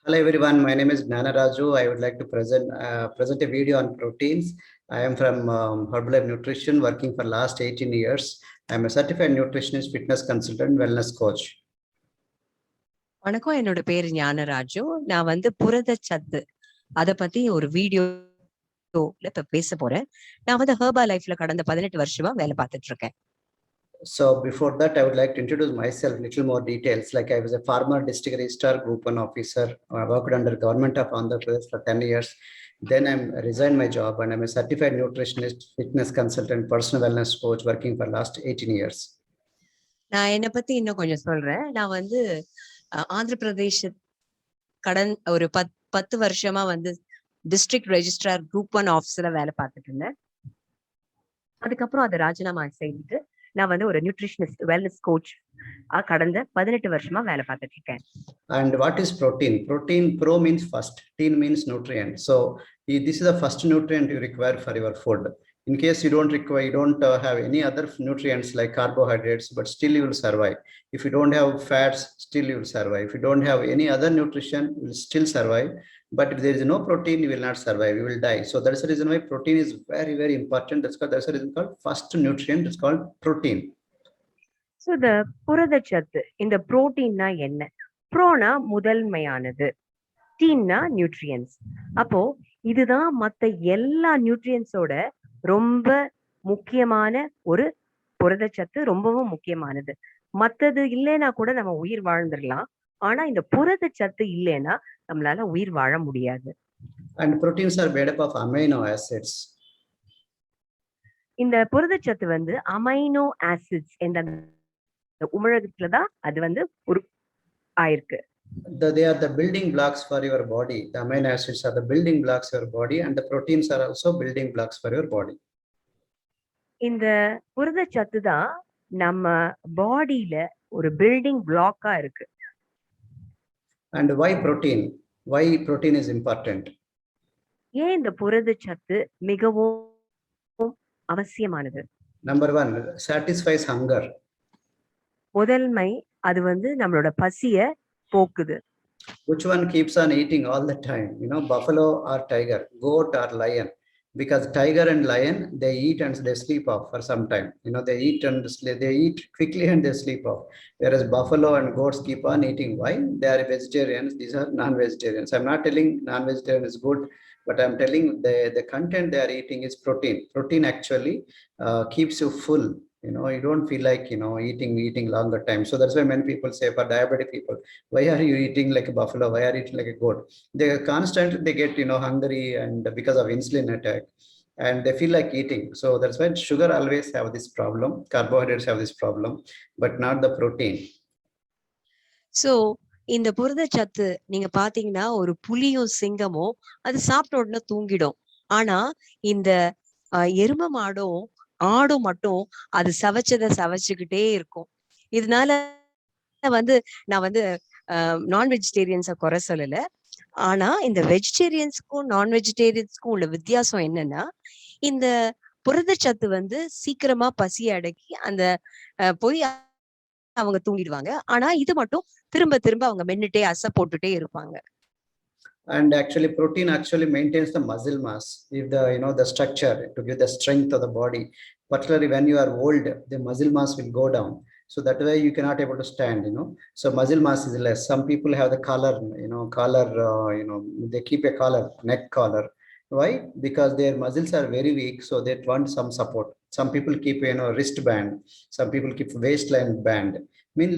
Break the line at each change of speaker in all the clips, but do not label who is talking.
Hello everyone, my name is Gnana Raju. I would like to present a video on proteins. I am from Herbalife Nutrition, working for last 18 years. I am a certified nutritionist, fitness consultant, wellness coach.
வணக்கம். என்னோட பேரு ஞானராஜு. நான் புரதச்சத்து அத பத்தி ஒரு வீடியோல இப்ப பேச போறேன். நான் ஹெர்பலைஃப்ல கடந்த 18 வருஷமா வேலை பார்த்துட்டு இருக்கேன்.
So before that, I would like to introduce myself, little more details. Like I was a former district registrar, group 1 officer. I worked under government of Andhra Pradesh for 10 years. Then I resigned my job and I'm a certified nutritionist, fitness consultant, personal wellness coach, working for last 18 years.
நான் என்ன பத்தி இன்னும் கொஞ்சம் சொல்றேன். நான் ஆந்திர பிரதேஷ் ஒரு 10 வருஷமா district registrar group 1 ஆபீஸ்ல வேலை பார்த்துட்டு இருந்தேன். அதுக்கப்புறம் அதை ராஜினாமா செய்துட்டு நான் ஒரு நியூட்ரிஷனிஸ்ட் வெல்னஸ் கோச் கடந்த 18 வருஷமா வேலை பார்த்துட்டு இருக்கேன்.
And what is protein? Protein, pro means first, teen means nutrient. So this is the first nutrient you require for your food. In case you don't require, you don't have any other nutrients like carbohydrates, but still you will survive. If you don't have fats, still you will survive. If you don't have any other nutrition, you will still survive. But if there is no protein, you will not survive. You will die. So that's the reason why protein is very, very important. That's the reason called first nutrient. It's called protein.
So the புரதச்சத்து, இந்த புரோட்டீன்னா என்ன? ப்ரோனா முதன்மையானது, டீன்னா nutrients. அப்போ இதுதான் மத்த எல்லா நியூட்ரியன்ஸோட ரொம்ப முக்கியமான ஒரு புரதச்சத்து, ரொம்பவும் முக்கியமானது. மத்தது இல்லைன்னா கூட நம்ம உயிர் வாழ்ந்துடலாம். ஆனா இந்த புரதச்சத்து இல்லைன்னா நம்மளால உயிர் வாழ முடியாது.
And proteins are made up of amino acids.
இந்த புரதச்சத்து அமைனோ ஆசிட்ஸ் என்ற உமிழகத்துலதான் அது ஒரு ஆயிருக்கு.
They are the building blocks for your body. The amino acids are the building blocks for your body, and the proteins are also building blocks for your body.
இந்த புரதச்சத்து தான் நம்ம பாடியில ஒரு பில்டிங் பிளாக்கா இருக்கு.
And why protein? Why protein is important?
ஏன் இந்த புரதச்சத்து மிகவும் அவசியமானது?
Number 1, satisfies hunger.
முதல்மை அது நம்மளோட பசிய போக்குது.
Which one keeps on eating all the time? Buffalo or tiger, goat or lion? Because tiger and lion, they eat and they sleep off for some time. They eat and they eat quickly and they sleep off. Whereas buffalo and goats keep on eating. Why? They are vegetarians. These are non-vegetarians. I'm not telling non-vegetarian is good, but I'm telling the content they are eating is protein. Protein actually keeps you full. You don't feel like eating longer time. So that's why many people say, for diabetic people, why are you eating like a buffalo? Why are you eating like a goat? They constantly they get hungry, and because of insulin attack, and they feel like eating. So that's why sugar always have this problem, carbohydrates have this problem, but not the protein.
So இந்த புரதச்சத்து நீங்க பாத்தீங்கன்னா ஒரு புலியும் சிங்கமும் அது சாப்பிட்ட உடனே தூங்கிடும். ஆனா இந்த எரும மாடும் ஆடும் மட்டும் அது சவைச்சுக்கிட்டே இருக்கும். இதனால நான் நான் வெஜிடேரியன்ஸ குறை சொல்லல. ஆனா இந்த வெஜிடேரியன்ஸ்க்கும் நான் வெஜிடேரியன்ஸ்க்கும் உள்ள வித்தியாசம் என்னன்னா, இந்த புரதச்சத்து சீக்கிரமா பசி அடக்கி அந்த போய் அவங்க தூங்கிடுவாங்க. ஆனா இது மட்டும் திரும்ப அவங்க மென்னுட்டே அசை போட்டுட்டே இருப்பாங்க.
And actually protein actually maintains the muscle mass. If the structure to give the strength of the body, particularly when you are old, the muscle mass will go down. So that way you cannot able to stand. So muscle mass is less. Some people have the collar, they keep a collar, neck collar. Why? Because their muscles are very weak, so they want some support. Some people keep wristband. Some people keep waistline band.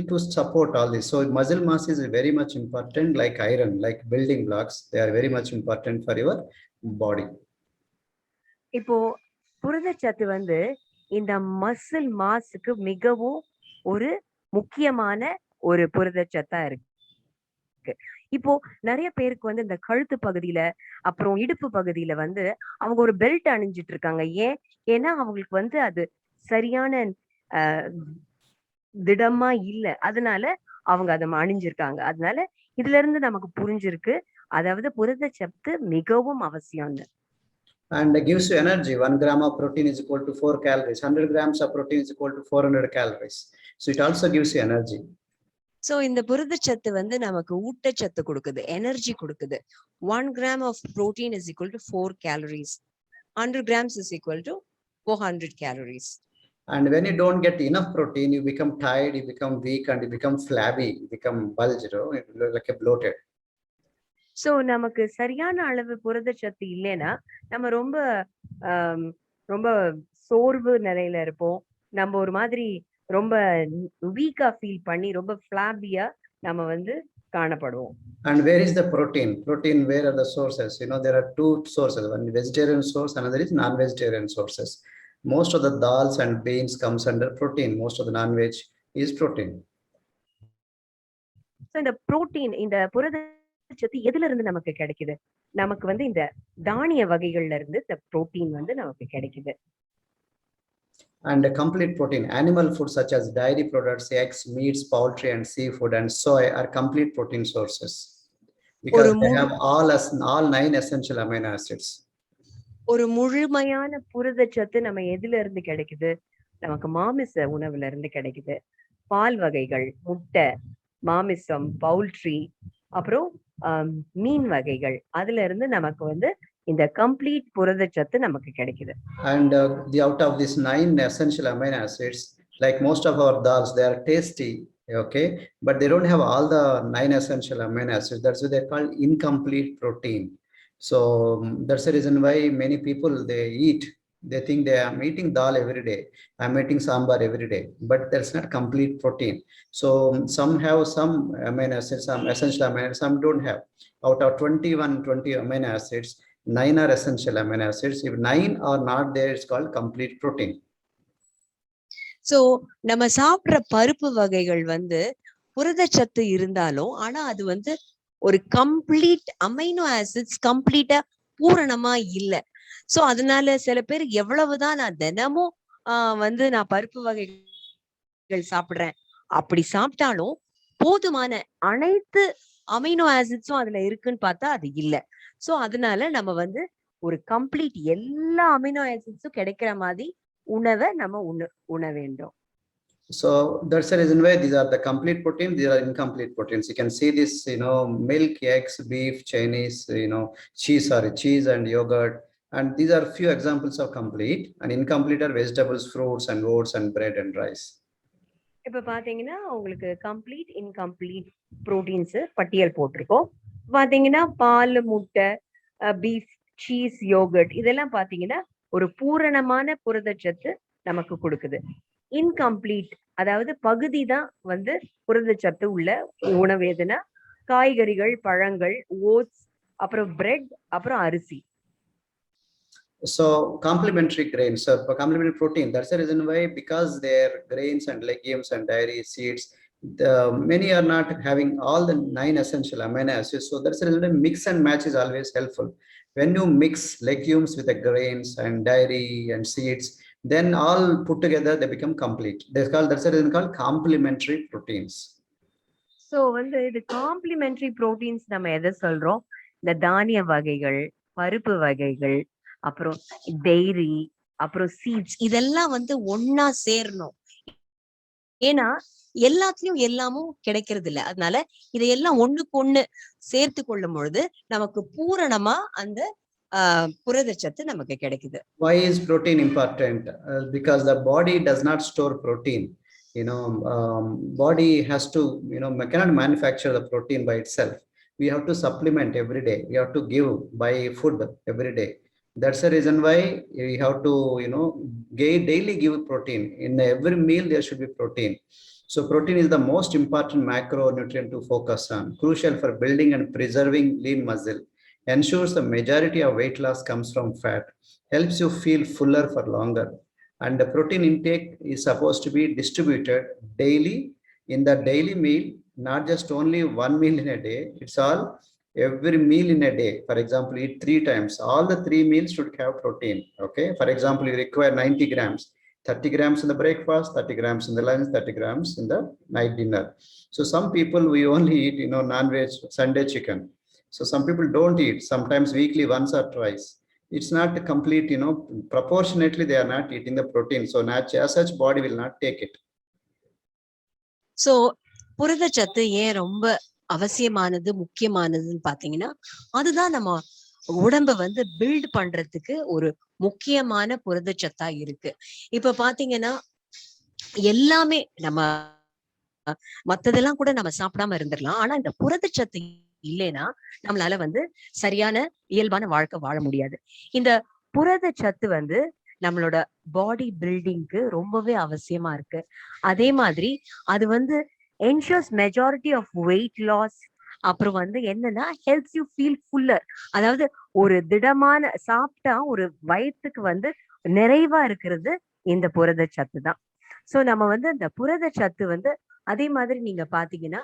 To support all this. So muscle mass is very much important, like iron, like building blocks. They are very much important for your body.
இப்போ புரதச்சத்து இந்த muscle மாஸுக்கு மிகவும் ஒரு முக்கியமான ஒரு புரதச்சத்தா இருக்கு. இப்போ நிறைய பேருக்கு இந்த கழுத்து பகுதியில அப்புறம் இடுப்பு பகுதியில அவங்க ஒரு பெல்ட் அணிஞ்சிட்டு இருக்காங்க. ஏன்னா அவங்களுக்கு அது சரியான திடமா இல்ல, அதனால அவங்க அதை அணிஞ்சிருக்காங்க. அதனால இதுல இருந்து நமக்கு புரிஞ்சிருக்கு, அதாவது புரதச்சத்து மிகவும் அவசியம்.
And it gives you energy. 1 gram of protein is equal to 4 calories. 100 grams of protein is equal to 400 calories. So it also gives you energy.
So இந்த புரதச்சத்து வந்து நமக்கு ஊட்டச்சத்து கொடுக்குது, எனர்ஜி கொடுக்குது. 1 gram of protein is equal to 4 calories. 100 grams is equal to 400 calories.
And when you don't get enough protein, you become tired, you become weak, and you become flabby, you become bulged, you know, you look like a bloated.
So நமக்கு சரியான அளவு புரதச்சத்து இல்லைன்னா நம்ம ரொம்ப ஆம், ரொம்ப சோர்வு நிலையில இருப்போம். நம்ம ஒரு மாதிரி ரொம்ப வீக்கா ஃபீல் பண்ணி ரொம்ப ஃபிளாபியா நம்ம வந்து காணப்படுவோம்.
And where is the protein? Protein, where are the sources? You know, there are two sources, one vegetarian source, another is non-vegetarian sources. Most of the dals and beans comes under protein. Most of the non-veg is protein.
So இந்த protein, இந்த புரதச்சத்து எதுல இருந்து நமக்கு கிடைக்குது? நமக்கு வந்து இந்த தானிய வகைகள்ல இருந்து இந்த புரோட்டீன் வந்து நமக்கு கிடைக்குது.
And a complete protein, animal food such as dairy products, eggs, meats, poultry, and seafood and soy are complete protein sources because
ஒரு
they
முழு
have all 9 essential amino acids.
ஒரு முழுமையான புரதச்சத்து நம்ம எதுல இருந்து கிடைக்குது? நமக்கு மாமிச உணவுல இருந்து கிடைக்குது. பால் வகைகள், முட்டை, மாமிசம், பவுல்ட்ரி, அப்புறம் மீன் வகைகள், அதுல இருந்து நமக்கு வந்து இந்த கம்ப்ளீட் புரதச்சத்து நமக்கு கிடைக்குது.
And out of these 9 essential amino acids, like most of our dals, they are tasty, okay, but they don't have all the 9 essential amino acids. That's why they're called incomplete protein. So that's the reason why many people they think they are eating dal every day, I'm eating sambar every day, but that's not complete protein. So some have some amino acids, some essential amino acids, some don't have. Out of 20 amino acids, 9 are essential amino acids. If 9 are not there, it's called complete protein.
So நம்ம சாப்பிடுற பருப்பு வகைகள் வந்து புரதச்சத்து இருந்தாலும், ஆனா அது வந்து ஒரு கம்ப்ளீட் அமைனோ ஆசிட்ஸ் கம்ப்ளீட்டா பூரணமா இல்ல. சோ அதனால சில பேர் எவ்வளவுதான் நான் தினமும் வந்து நான் பருப்பு வகைகள் சாப்பிடுறேன் அப்படி சாப்பிட்டாலும் போதுமான அனைத்து அமைனோ ஆசிட்ஸும் அதுல இருக்குன்னு பார்த்தா அது இல்ல. சோ அதனால நம்ம வந்து ஒரு கம்ப்ளீட் எல்லா அமைனோ ஆசிட்ஸும் கிடைக்கிற மாதிரி உணவை நம்ம உண்ண வேண்டும்.
So that's the reason why these are the complete protein, these are incomplete proteins. You can see this, you know, milk, eggs, beef, Chinese, you know, cheese and yogurt. And these are few examples of complete. And incomplete are vegetables, fruits, and oats, and bread and rice.
இப்ப பாத்தீங்கன்னா உங்களுக்கு complete incomplete proteins பட்டியல் போட்டிருக்கோம். பாத்தீங்கன்னா பால், முட்டை, beef, cheese, yoghurt இதெல்லாம் பாத்தீங்கன்னா ஒரு பூரணமான புரதச்சத்து நமக்கு கொடுக்குது. இன்கம்ப்ளீட் அதாவது பகுதி தான் வந்து புரதச்சத்து உள்ள உணவு எதுனா காய்கறிகள், பழங்கள், ஓட்ஸ், அப்புறம் பிரெட், அப்புறம் அரிசி.
So complementary grains, so for complementary protein, that's the reason why, because they're grains and legumes and dairy seeds, many are not having all the 9 essential amino acids. So that's the reason why mix and match is always helpful. When you mix legumes with the grains and dairy and seeds, then all put together they become complete. That's the reason called complementary proteins.
So வந்து இது complementary proteins நம்ம எதை சொல்றோம்? இந்த தானிய வகைகள், பருப்பு வகைகள், அப்புறம் டெய்ரி, அப்புறம் சீட்ஸ் இதெல்லாம் வந்து ஒன்னா சேரணும். ஏன்னா எல்லாத்துலயும் எல்லாமும் கிடைக்கிறது இல்ல. அதனால இதையெல்லாம் ஒண்ணுக்கு ஒண்ணு சேர்த்து கொள்ளும் பொழுது நமக்கு பூரணமா அந்த புரதச்சத்து நமக்கு கிடைக்குது.
Why is protein important? Because the body does not store protein. You know, body has to, you know, cannot manufacture the protein by itself. We have to supplement every day. We have to give by food every day. That's the reason why we have to, you know, daily give protein. In every meal there should be protein. So protein is the most important macronutrient to focus on, crucial for building and preserving lean muscle, ensures the majority of weight loss comes from fat, helps you feel fuller for longer. And the protein intake is supposed to be distributed daily in the daily meal, not just only one meal in a day. It's all every meal in a day. For example, eat 3 times. All the 3 meals should have protein. Okay. For example, you require 90 grams, 30 grams in the breakfast, 30 grams in the lunch, 30 grams in the night dinner. So some people, we only eat, you know, non-veg Sunday chicken. So some people don't eat, sometimes weekly once or twice. It's not complete, you know, proportionately they are not eating the protein. So as such body will not take it.
So புரதச்சத்து ஏன் ரொம்ப அவசியமானது, முக்கியமானதுன்னு பாத்தீங்கன்னா, அதுதான் நம்ம உடம்ப வந்து build பண்றதுக்கு ஒரு முக்கியமான புரதச்சத்தா இருக்கு. இப்ப பாத்தீங்கன்னா, எல்லாமே நம்ம மத்ததெல்லாம் கூட நம்ம சாப்பிடாம இருந்துடலாம். ஆனா இந்த புரதச்சத்து இல்லைன்னா, நம்மளால வந்து சரியான இயல்பான வாழ்க்கை வாழ முடியாது. இந்த புரதச்சத்து வந்து நம்மளோட பாடி பில்டிங்க்கு ரொம்பவே அவசியமா இருக்கு. அதே மாதிரி அது வந்து ensures majority of weight loss. அப்புறம் வந்து என்னன்னா, ஹெல்ப்ஸ் யூ ஃபீல் ஃபுல்லர். அதாவது ஒரு திடமான சாப்பிட்டா ஒரு வயித்துக்கு வந்து நிறைவா இருக்கிறது இந்த புரதச்சத்து தான். சோ நம்ம வந்து அந்த புரதச்சத்து வந்து அதே மாதிரி நீங்க பாத்தீங்கன்னா,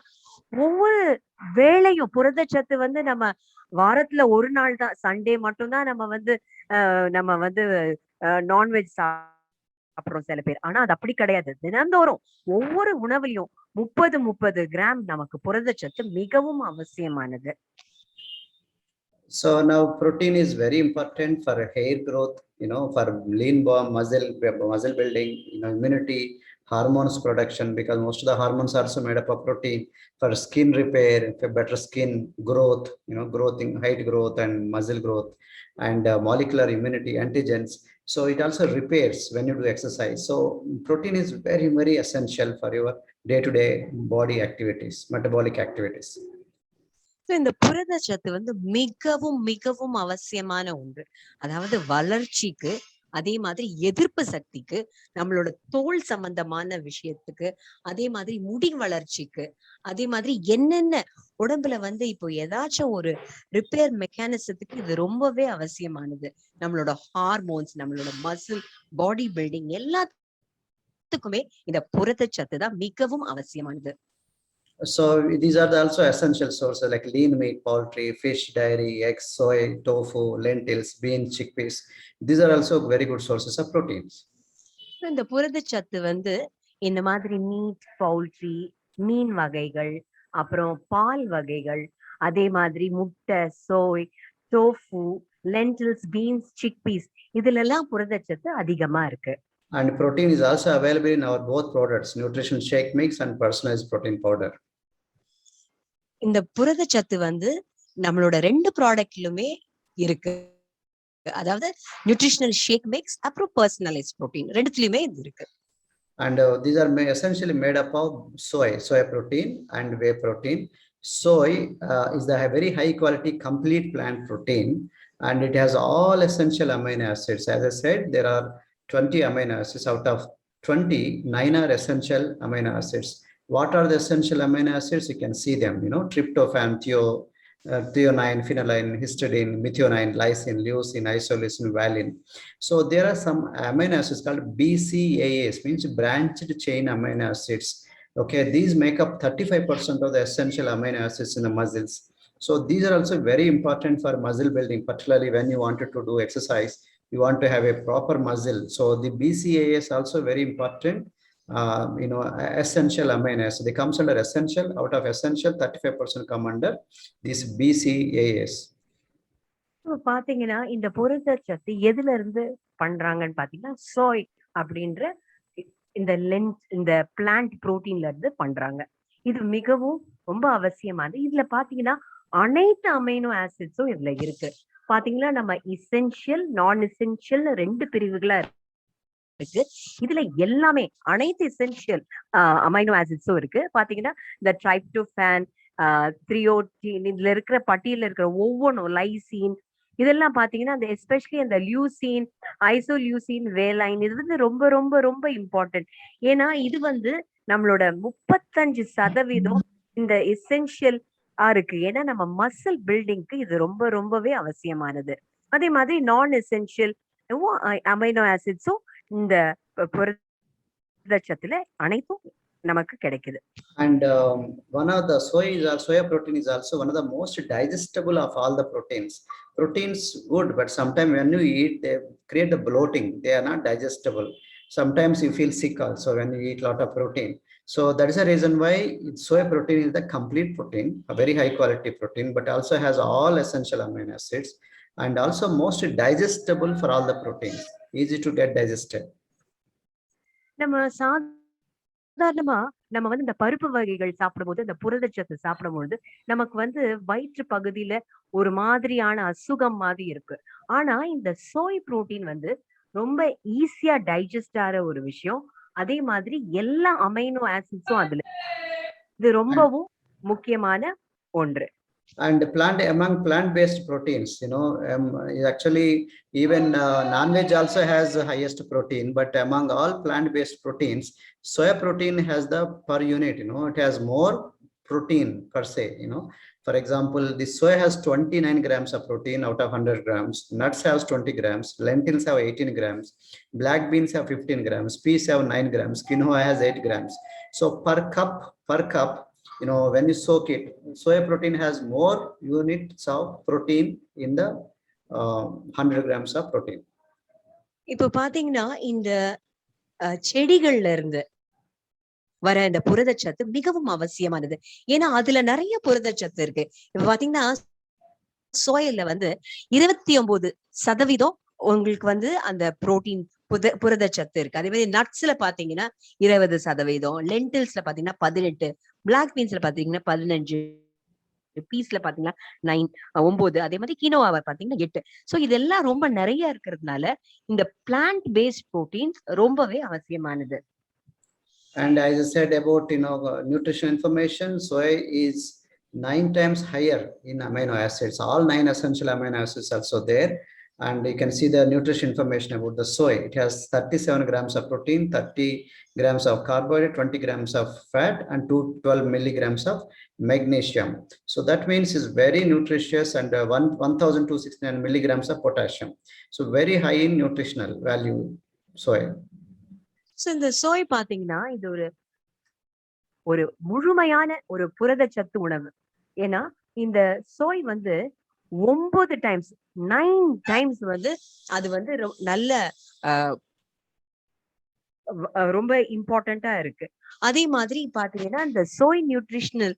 ஒவ்வொரு வேளையும் புரதச்சத்து வந்து நம்ம வாரத்துல ஒரு நாள் தான் சண்டே மட்டும் தான் நம்ம வந்து நான்வெஜ் சாப்பிடுறோம் சில பேர். ஆனா அது அப்படி கிடையாது. தினந்தோறும் ஒவ்வொரு உணவுலயும் 30 கிராம் நமக்கு புரதச்சத்து மிகவும் அவசியமானது.
So now protein is very important for hair growth, for lean bone, muscle building, immunity, hormones production, because most of the hormones are also made up of protein, for skin repair, for better skin growth, growth in height growth and muscle growth, and molecular immunity, antigens. So it also repairs when you do exercise. So protein is very, very essential for your day-to-day body activities, metabolic activities.
இந்த புரதச்சத்து வந்து மிகவும் மிகவும் அவசியமான ஒன்று. அதாவது வளர்ச்சிக்கு, அதே மாதிரி எதிர்ப்பு சக்திக்கு, நம்மளோட தோல் சம்பந்தமான விஷயத்துக்கு, அதே மாதிரி முடி வளர்ச்சிக்கு, அதே மாதிரி என்னென்ன உடம்புல வந்து இப்போ ஏதாச்சும் ஒரு ரிப்பேர் மெக்கானிசத்துக்கு இது ரொம்பவே அவசியமானது. நம்மளோட ஹார்மோன்ஸ், நம்மளோட மசில், பாடி பில்டிங் எல்லாத்துக்குமே இந்த புரதச்சத்து தான் மிகவும் அவசியமானது.
So these are also essential sources like lean meat, poultry, fish, dairy, eggs, soy, tofu, lentils, beans, chickpeas. These are also very good sources of proteins.
இந்த புரதச்சத்து வந்து இந்த மாதிரி மீட், பவுல்ட்ரி, மீன் வகைகள், அப்புறம் பால் வகைகள், அதே மாதிரி முட்டை, சோய், டோஃபு, லென்டில்ஸ், பீன்ஸ், சிக்பீஸ் இதுல எல்லாம் புரதச்சத்து அதிகமா இருக்கு.
And protein is also available in our both products, nutrition shake mix and personalized protein powder.
இந்த புரதச்சத்து வந்து நம்மளோட 2 ப்ராடக்ட்லுமே இருக்கு. அதாவது நியூட்ரிஷனல் ஷேக் மிக்ஸ் அப்புறம் பர்சனலைஸ்ட் புரோட்டீன் ரெண்டுத்துலயுமே இது இருக்கு.
And these are essentially made up of soy protein and whey protein. Soy is the very high quality complete plant protein, and it has all essential amino acids. As I said, there are 20 amino acids. Out of 20, 9 are essential amino acids. What are the essential amino acids? You can see them, tryptophan, threonine, phenylalanine, histidine, methionine, lysine, leucine, isoleucine, valine. So there are some amino acids called BCAAs, means branched chain amino acids. Okay, these make up 35% of the essential amino acids in the muscles. So these are also very important for muscle building, particularly when you wanted to do exercise, you want to have a proper muscle. So the BCAAs also very important. Essential amino acid. They comes under essential. Out of essential, 35% come under these BCAAs.
பாத்தீங்கன்னா இந்த புரதச்சத்து எதுல இருந்து பண்றாங்கன்னு பாத்தீங்கன்னா சோய் அப்படின்ற இந்த plant புரோட்டீன்ல இருந்து பண்றாங்க. இது மிகவும் ரொம்ப அவசியமானது. இதுல பாத்தீங்கன்னா அனைத்து அமைனோ ஆசிட்ஸும் இதுல இருக்கு. பாத்தீங்கன்னா நம்ம இசென்ஷியல், நான் எசென்ஷியல் 2 பிரிவுகளா இருக்கு. இதுல எல்லாமே அனைத்து எசென்ஷியல் அமைனோ ஆசிட்ஸும் இருக்கு. பாத்தீங்கன்னா இந்த ட்ரைப்டோஃபான், த்ரியோட்டின் இதுல இருக்கிற பட்டியல இருக்கிற ஒவ்வொன்றும், லைசின் இதெல்லாம் பாத்தீங்கன்னா அந்த எஸ்பெஷலி அந்த லியூசின், ஐசோலியூசின், வேலைன் இது வந்து ரொம்ப ரொம்ப ரொம்ப இம்பார்ட்டன்ட். ஏன்னா இது வந்து நம்மளோட 35% இந்த எசென்ஷியல் இருக்கு. ஏன்னா நம்ம மசில் பில்டிங்க்கு இது ரொம்ப ரொம்பவே அவசியமானது. அதே மாதிரி நான் எசென்ஷியல் அமைனோ ஆசிட்ஸும் இந்த புரதச்சத்துல அனைத்தும் நமக்கு கிடைக்குது.
And one of the soya protein is also one of the most digestible of all the proteins. Proteins good, but sometimes when you eat, they create the bloating. They are not digestible. Sometimes you feel sick also when you eat a lot of protein. So that is the reason why soy protein is the complete protein, a very high quality protein, but also has all essential amino acids and also most digestible for all the proteins, easy to get digested.
நம்ம சாதாரணமா நம்ம வந்து இந்த பருப்பு வகைகள் சாப்பிடும்போது, இந்த புரதச்சத்து சாப்பிடும்பொழுது, நமக்கு வந்து வயிற்று பகுதியில ஒரு மாதிரியான அசுகம் மாதிரி இருக்கு. ஆனா, இந்த சோய் புரோட்டீன் வந்து ரொம்ப ஈஸியா டைஜஸ்ட் ஆற ஒரு விஷயம். அதே மாதிரி எல்லா அமைனோ ஆசிட்ஸும் அதுல இது
And
ரொம்பவும் முக்கியமான ஒன்று.
and plant among plant-based proteins, actually even non-veg also has the highest protein, but among all plant-based proteins, soya protein has the per unit, it has more protein per se. For example, the soya has 29 grams of protein out of 100 grams, nuts has 20 grams, lentils have 18 grams, black beans have 15 grams, peas have 9 grams, quinoa has 8 grams. So per cup, when you soak it, soya protein has more units of protein in the 100 grams of protein.
இப்ப பாத்தீங்கன்னா, இந்த செடிகள்ல இருந்து வர இந்த புரதச்சத்து மிகவும் அவசியமானது. ஏன்னா, அதுல நெறைய புரதச்சத்து இருக்கு. இப்ப பாத்தீங்கன்னா, சோயால வந்து 29% உங்களுக்கு வந்து அந்த புரோட்டீன் புரதச்சத்து இருக்கு. அதே மாதிரி நட்ஸ்ல பாத்தீங்கன்னா 20%, லென்டில்ஸ்ல பாத்தீங்கன்னா 18, பிளாக் பீன்ஸ்ல பாத்தீங்கன்னா 15, பீஸ்ல பாத்தீங்கன்னா 9, அதே மாதிரி கீனோவாவை பாத்தீங்கன்னா 8. சோ இதெல்லாம் ரொம்ப நிறைய இருக்கிறதுனால இந்த பிளான்ட் பேஸ்ட் புரோட்டீன் ரொம்பவே அவசியமானது.
And as I said about nutrition information, soy is 9 times higher in amino acids. All 9 essential amino acids also there. And you can see the nutrition information about the soy. It has 37 grams of protein, 30 grams of carbohydrate, 20 grams of fat, and 12 milligrams of magnesium. So that means it's very nutritious, and 1269 milligrams of potassium. So very high in nutritional value soy.
So இந்த சோய் பாத்தீங்கன்னா இது ஒரு முழுமையான ஒரு புரதச்சத்து உணவு. ஏன்னா இந்த சோய் வந்து 9 டைம்ஸ் 9 டைம்ஸ் வந்து அது வந்து நல்ல ரொம்ப இம்பார்ட்டண்டா இருக்கு. அதே மாதிரி பாத்தீங்கன்னா இந்த சோய் நியூட்ரிஷனல்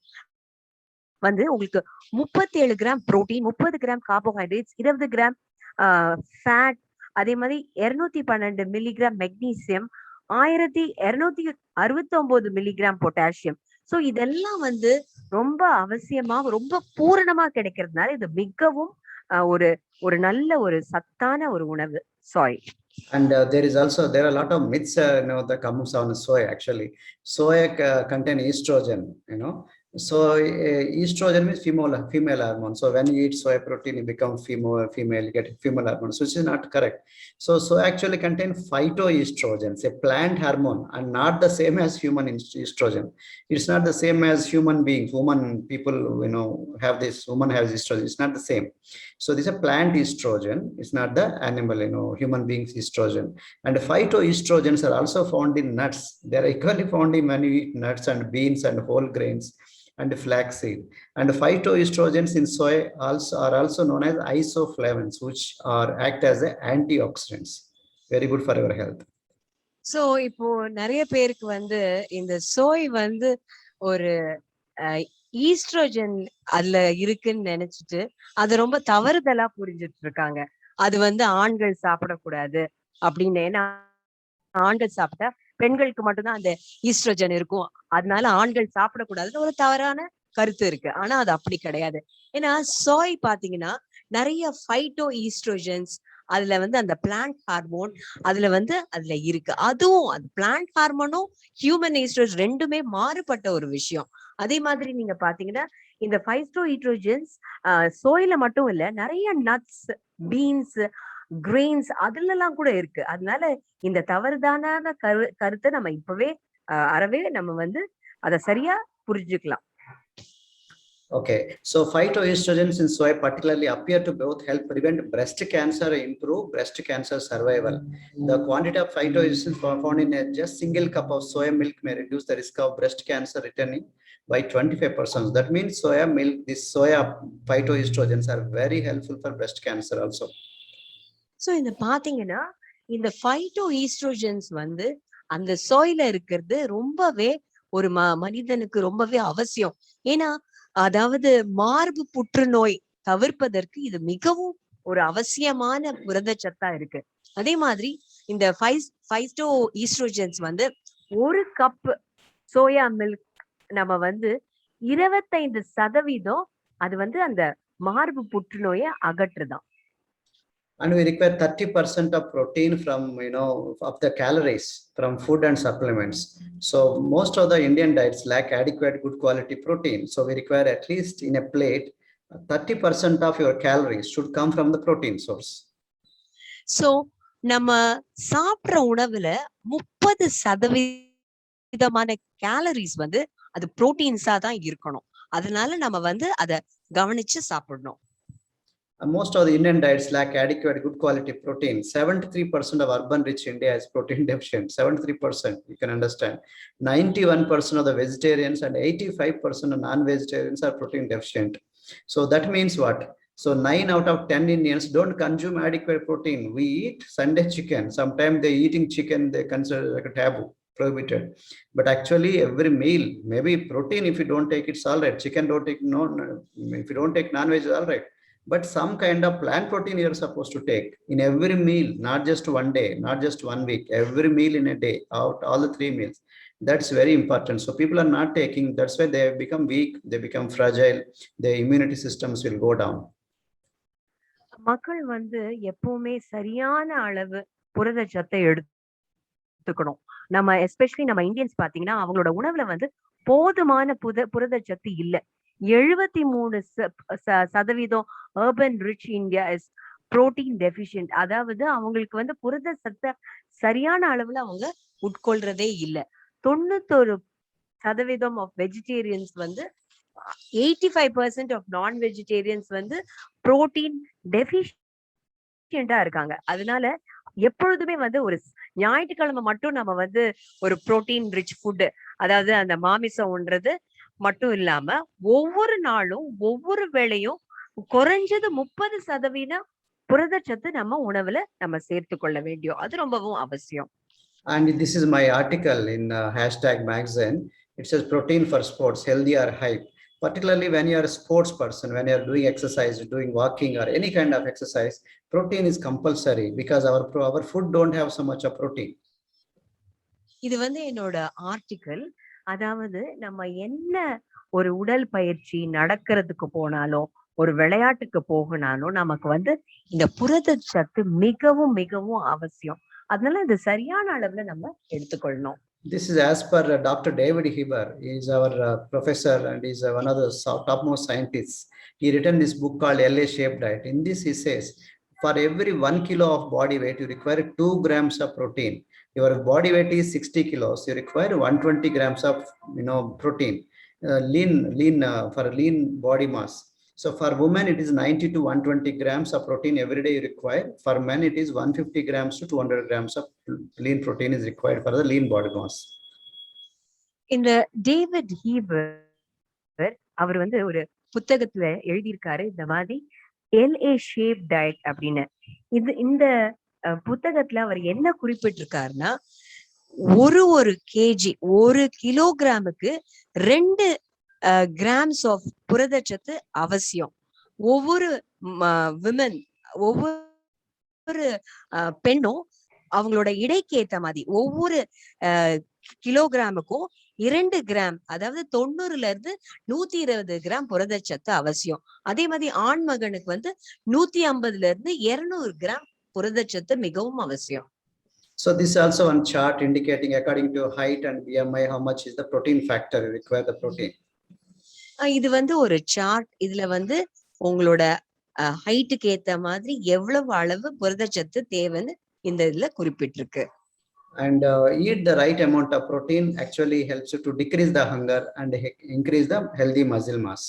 வந்து உங்களுக்கு 37 gram protein, 30 gram carbohydrates, 20 gram fat, அதே மாதிரி 212 milligram magnesium, 1269 milligram potassium. So இதெல்லாம் வந்து ரொம்ப அவசியமா ரொம்ப பூரணமா கிடைக்கிறதுனால இது மிகவும் ஒரு நல்ல ஒரு சத்தான ஒரு உணவு சோய்.
And there are a lot of myths that comes on soy. Actually, soy contain estrogen. So estrogen means female hormone. So when you eat soy protein, you become female, you get female hormone. So this is not correct. So soy actually contain phytoestrogens, a plant hormone, and not the same as human estrogen. It's not the same as human beings. Woman people have this. Woman has estrogen. It's not the same. So this is a plant estrogen. It's not the animal, human beings estrogen. And phytoestrogens are also found in nuts. They are equally found in when you eat nuts and beans and whole grains and flaxseed. And phytoestrogens in soy are also known as isoflavones, which act as antioxidants. Very good for our health.
So இப்போ நிறைய பேருக்கு வந்து இந்த சோய் வந்து ஒரு oestrogen அதுல இருக்குன்னு நினைச்சிட்டு அது ரொம்ப தவறுதலா புரிஞ்சிட்டு இருக்காங்க. அது வந்து ஆண்கள் சாப்பிடக்கூடாது அப்படின்னு. ஏன்னா ஆண்கள் சாப்பிட்டா பெண்களுக்கு மட்டும்தான் அந்த ஈஸ்ட்ரோஜன் இருக்கும், அதனால ஆண்கள் சாப்பிடக்கூடாதுன்னு ஒரு தவறான கருத்து இருக்கு. ஆனா அது அப்படி கிடையாது. ஏன்னா சோய் பாத்தீங்கன்னா நிறைய ஃபைட்டோ ஈஸ்ட்ரோஜன்ஸ் அதுல வந்து அந்த பிளான்ட் ஹார்மோன் அதுல இருக்கு. அதுவும் அந்த பிளான்ட் ஹார்மோனும் ஹியூமன் ஈஸ்ட்ரோஜன் ரெண்டுமே மாறுபட்ட ஒரு விஷயம். அதே மாதிரி நீங்க பாத்தீங்கன்னா இந்த ஃபைட்டோ ஈஸ்ட்ரோஜன்ஸ் சோயில மட்டும் இல்ல, நிறைய நட்ஸ், பீன்ஸ், கிரெயின்ஸ் அதுல எல்லாம் கூட இருக்கு. அதனால இந்த தவறுதான கருத்தை நம்ம இப்பவே அறவே நம்ம வந்து அதை சரியா புரிஞ்சுக்கலாம்.
Okay, so phytoestrogens in soy particularly appear to both help prevent breast cancer and improve breast cancer survival. The quantity of phytoestrogens found in a just single cup of soya milk may reduce the risk of breast cancer returning by 25%. That means soya milk, this soya phytoestrogens are very helpful for breast cancer also.
So இந்த பாத்தீங்கன்னா இந்த phyto oestrogens வந்து அந்த சோயில இருக்கிறது ரொம்பவே ஒரு மனிதனுக்கு ரொம்பவே அவசியம். ஏன்னா அதாவது மார்பு புற்றுநோய் தவிர்ப்பதற்கு இது மிகவும் ஒரு அவசியமான புரதச்சத்தா இருக்கு. அதே மாதிரி இந்த ஃபைட்டோ ஈஸ்ட்ரோஜன்ஸ் வந்து ஒரு கப் சோயா மில்க் நம்ம வந்து 25% அது வந்து அந்த மார்பு புற்றுநோயை அகற்றுதான்.
And we require 30% of protein from, of the calories from food and supplements. So most of the Indian diets lack adequate good quality protein. So we require at least in a plate, 30% of your calories should come from the protein source.
So நம்ம சாப்பிடுற உணவுல 30% calories வந்து அது புரோட்டீன்ஸா தான் இருக்கணும். அதனால நம்ம வந்து அத கவனிச்சு சாப்பிடணும்.
Most of the Indian diets lack adequate good quality protein. 73% of urban rich India is protein deficient. 73%, you can understand. 91% of the vegetarians and 85% of non-vegetarians are protein deficient. So that means what? So 9 out of 10 Indians don't consume adequate protein. We eat Sunday chicken. Sometimes they eating chicken, they consider like a taboo, prohibited. But actually every meal, maybe protein, if you don't take it's all right. Chicken don't take, no, if you don't take non-veg, all right. But some kind of plant protein you're supposed to take in every meal, not just one day, not just 1 week, every meal in a day, out all the 3 meals. That's very important. So people are not taking, that's why they become weak, they become fragile, their immunity systems will go down.
மக்கள் வந்து எப்பவுமே சரியான அளவு புரதச்சத்தை எடுத்துக்கணும். நம்ம especially நம்ம Indians பாத்தீங்கன்னா அவங்களோட உணவுல வந்து போதுமான புரதச்சத்து இல்ல. 73% urban rich India is protein deficient. அதாவது அவங்களுக்கு வந்து புரத சத்தை சரியான அளவுல அவங்க உட்கொள்றதே இல்ல. 91% of vegetarians வந்து 85% of non-vegetarians வந்து protein deficient இருக்காங்க. அதனால எப்பொழுதுமே வந்து ஒரு ஞாயிற்றுக்கிழமை மட்டும் நம்ம வந்து ஒரு புரோட்டீன் ரிச் ஃபுட், அதாவது அந்த மாமிசம் உண்றது மட்டும் இல்லாம ஒவ்வொரு நாளும் ஒவ்வொரு வேளையும் குறைஞ்சது 30% புரதச்சத்து நம்ம உணவுல நம்ம சேர்த்து கொள்ள வேண்டியும் அது ரொம்பவும் அவசியம்.
And this is my article in #magazine. It says protein for sports, healthy or hype. Particularly when you are a sports person, when you are doing exercise, doing walking or any kind of exercise, protein is compulsory because our food don't have so much of protein.
இது வந்து என்னோட article. அதாவது நம்ம என்ன ஒரு உடல் பயிற்சி நடக்கிறதுக்கு போனாலும் ஒரு விளையாட்டுக்கு போகனாலும் நமக்கு வந்து இந்த புரதச்சத்து மிகவும் மிகவும் அவசியம். அதனால இது சரியான அளவுல நம்ம எடுத்துக்கொள்ளணும்.
This is as per Dr. David Heber. He is our professor and he is one of the topmost scientists. He written this book called LA Shaped Diet. In this he says, for every 1 kilo of body weight, you require 2 grams of protein. Your body weight is 60 kilos. You require 120 grams of, protein. For lean body mass. So for women, it is 90 to 120 grams of protein every day you require. For men, it is 150 grams to 200 grams of lean protein is required for the lean body mass.
இந்த David Heber அவர் வந்து ஒரு புத்தகத்துல எழுதியிருக்காரு இந்த மாதிரி LA Shaped Diet அப்படின்னு. இந்த புத்தகத்துல அவர் என்ன குறிப்பிட்டிருக்காருன்னா, ஒரு கேஜி 1 கிலோகிராமுக்கு 2 கிராம்ஸ் ஆஃப் புரதச்சத்து அவசியம். ஒவ்வொரு விமன், ஒவ்வொரு பெண்ணும் அவங்களோட இடைக்கு ஏத்த மாதிரி ஒவ்வொரு கிலோகிராமுக்கும் 2 கிராம், அதாவது 90ல இருந்து 120 கிராம் புரதச்சத்து அவசியம். அதே மாதிரி ஆண் மகனுக்கு வந்து 150ல இருந்து 200 கிராம் புரதச்சத்து மிகவும் அவசியம்.
So this is also one chart indicating according to height and BMI how much is the protein factor you require the protein.
இது வந்து ஒரு சார்ட். இதுல வந்து உங்களோட ஹைட்டுக்கு ஏத்த மாதிரி எவ்வளவு அளவு புரதச்சத்து தேவைன்னு இந்த இதுல குறிப்பிட்டிருக்கு.
And eat the right amount of protein actually helps you to decrease the hunger and increase the healthy muscle mass.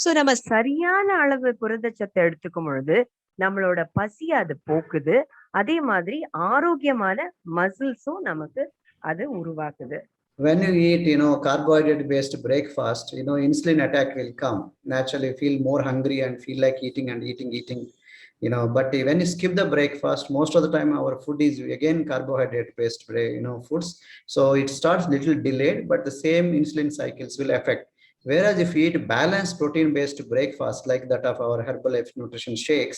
So நம்ம சரியான அளவு புரதச்சத்தை எடுத்துக்கும் பொழுது நம்மளோட பசி அது போக்குது. அதே மாதிரி ஆரோக்கியமான மசில்ஸும் நமக்கு அது உருவாக்குது.
When you eat, carbohydrate based breakfast, insulin attack will come. Naturally feel more hungry and feel like eating and eating. But when you skip the breakfast, most of the time our food is again carbohydrate based, foods. So it starts little delayed, but the same insulin cycles will affect. Whereas if you eat balanced protein based breakfast like that of our Herbalife nutrition shakes,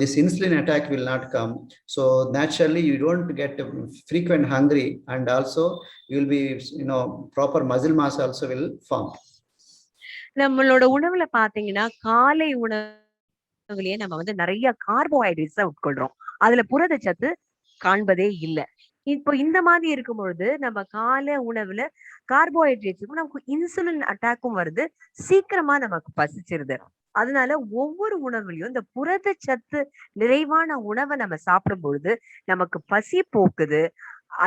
this insulin attack will not come. So naturally you don't get frequent hungry, and also you will be, proper muscle mass also will form.
நம்மளோட உணவுல பாத்தீங்கன்னா, காலை உணவுலயே நம்ம வந்து நிறைய கார்போஹைட்ரேட்ஸ உட்கொள்றோம். அதுல புரதச்சத்து காண்பதே இல்ல. இப்போ இந்த மாதிரி இருக்கும் பொழுது, நம்ம காலை உணவுல கார்போஹைட்ரேட்ஸுக்கும் நமக்கு இன்சுலின் அட்டாக்கும் வருது. சீக்கிரமா நமக்கு பசிச்சிருது. அதனால ஒவ்வொரு உணவுலயும் இந்த புரதச்சத்து நிறைவான உணவ நம்ம சாப்பிடும் பொழுது, நமக்கு பசி போக்குது.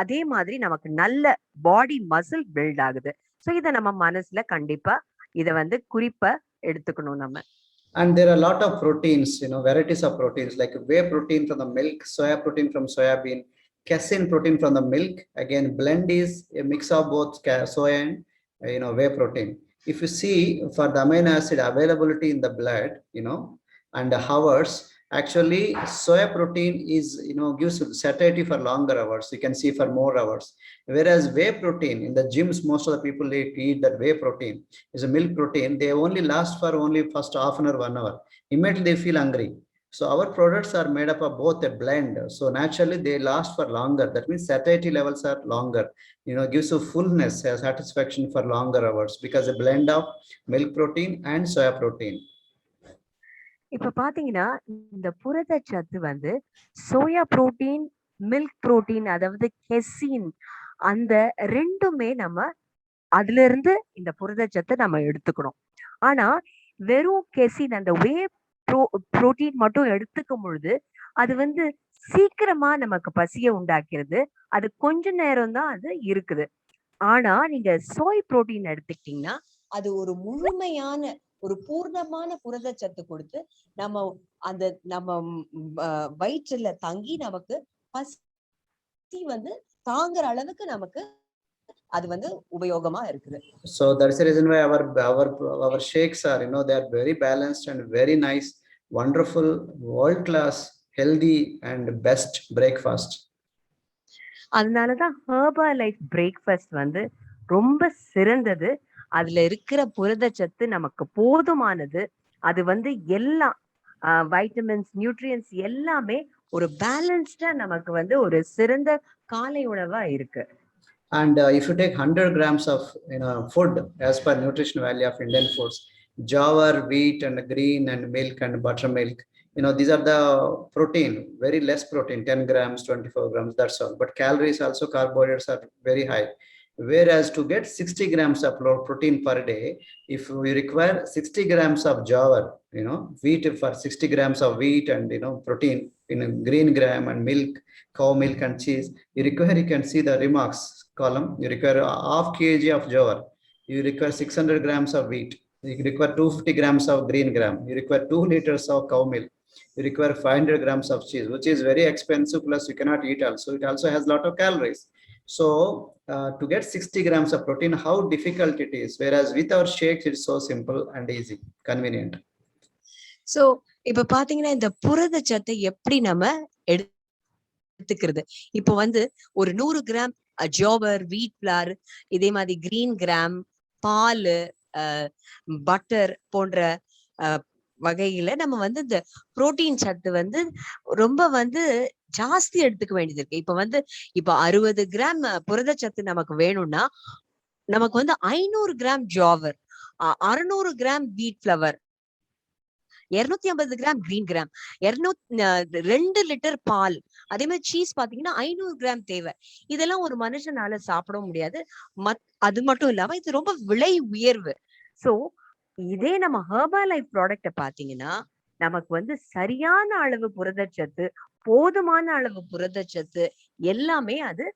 அதே மாதிரி நமக்கு நல்ல பாடி மசில் பில்ட் ஆகுது. சோ இத நம்ம மனசுல கண்டிப்பா இத வந்து குறிப்பா எடுத்துக்கணும் நம்ம.
And there are a lot of proteins, varieties of proteins like whey protein from the milk, soya protein from soybean, casein protein from the milk. Again, blend is a mix of both soy and whey protein. If you see for the amino acid availability in the blood, and the hours, actually soya protein is, gives satiety for longer hours. You can see for more hours. Whereas whey protein in the gyms, most of the people they eat that whey protein is a milk protein. They only last for only first half an hour, 1 hour. Immediately they feel hungry. So our products are made up of both a blend. So naturally they last for longer. That means satiety levels are longer. Gives you fullness, satisfaction for longer hours because a blend of milk protein and soya protein.
இப்ப பாத்தீங்கன்னா, இந்த புரதச்சத்து வந்து soya protein, milk protein, அதாவது கெசின் அந்த 2மே நம்ம அதுல இருந்து இந்த புரதச்சத்தை நம்ம எடுத்துக்கணும். ஆனா வெறும் கெசின் அந்த வே புரோட்டீன் மட்டும் எடுத்துக்கும் பொழுது அது வந்து சீக்கிரமா நமக்கு பசிய உண்டாக்கிறது. அது கொஞ்ச நேரம் தான் அது இருக்குது. ஆனா நீங்க சோய் புரோட்டீன் எடுத்துக்கிட்டீங்கன்னா அது ஒரு முழுமையான ஒரு பூர்ணமான புரதச்சத்து கொடுத்து நம்ம வயிற்றுல தங்கி நமக்கு பசி வந்து தாங்குற அளவுக்கு நமக்கு அது வந்து உபயோகமா இருக்குது.
So that's the reason why our shakes are, they are very balanced and very nice, wonderful, world class, healthy and best breakfast.
அதனாலதான் ஹெர்பலைஃப் பிரேக்ஃபாஸ்ட் வந்து ரொம்ப சிறந்தது. அதுல இருக்கிற புரதச்சத்து நமக்கு போதுமானது. அது வந்து எல்லாம் வைட்டமின்ஸ், நியூட்ரியன்ஸ் எல்லாமே ஒரு பேலன்ஸ்டா நமக்கு வந்து ஒரு சிறந்த காலை உணவா இருக்கு.
And if you take 100 grams of food as per nutrition value of Indian foods, jowar, wheat and green and milk and buttermilk, these are the protein, very less protein, 10 grams, 24 grams, that's all. But calories also, carbohydrates are very high. Whereas to get 60 grams of protein per day, if we require 60 grams of jowar, wheat for 60 grams of wheat and protein in green gram and milk, cow milk and cheese, you can see the remarks column. You require half kg of jowar, you require 600 grams of wheat, you require 250 grams of green gram, you require 2 liters of cow milk, you require 500 grams of cheese, which is very expensive, plus you cannot eat also. It also has a lot of calories. So to get 60 grams of protein, how difficult it is. Whereas with our shakes, it's so simple and easy, convenient.
So இப்ப பாத்தீங்கன்னா இந்த புரதச்சத்தை எப்படி நம்ம எடுத்துக்கிறது. இப்போ வந்து ஒரு 100 gram jowar, வீட் ஃபிளார், இதே மாதிரி கிரீன் கிராம், பால், பட்டர் போன்ற வகையில நம்ம வந்து இந்த புரோட்டீன் சத்து வந்து ரொம்ப வந்து ஜாஸ்தி எடுத்துக்க வேண்டியது இருக்கு. இப்ப 60 கிராம் புரதச்சத்து நமக்கு வேணும்னா நமக்கு வந்து 500 gram jowar, 600 gram wheat flour, 250 gram green gram, 2 litre பால், அதே மாதிரி சீஸ் பாத்தீங்கன்னா 500 கிராம் தேவை. இதெல்லாம் ஒரு மனுஷனால சாப்பிட முடியாது. அது மட்டும் இல்லாம இது ரொம்ப விலை உயர்வு. சோ இதே நம்ம ஹெர்பலைஃப் ப்ராடக்ட பாத்தீங்கன்னா நமக்கு வந்து சரியான அளவு புரதச்சத்து, போதுமான அளவு புரதச்சத்து எல்லாமே அது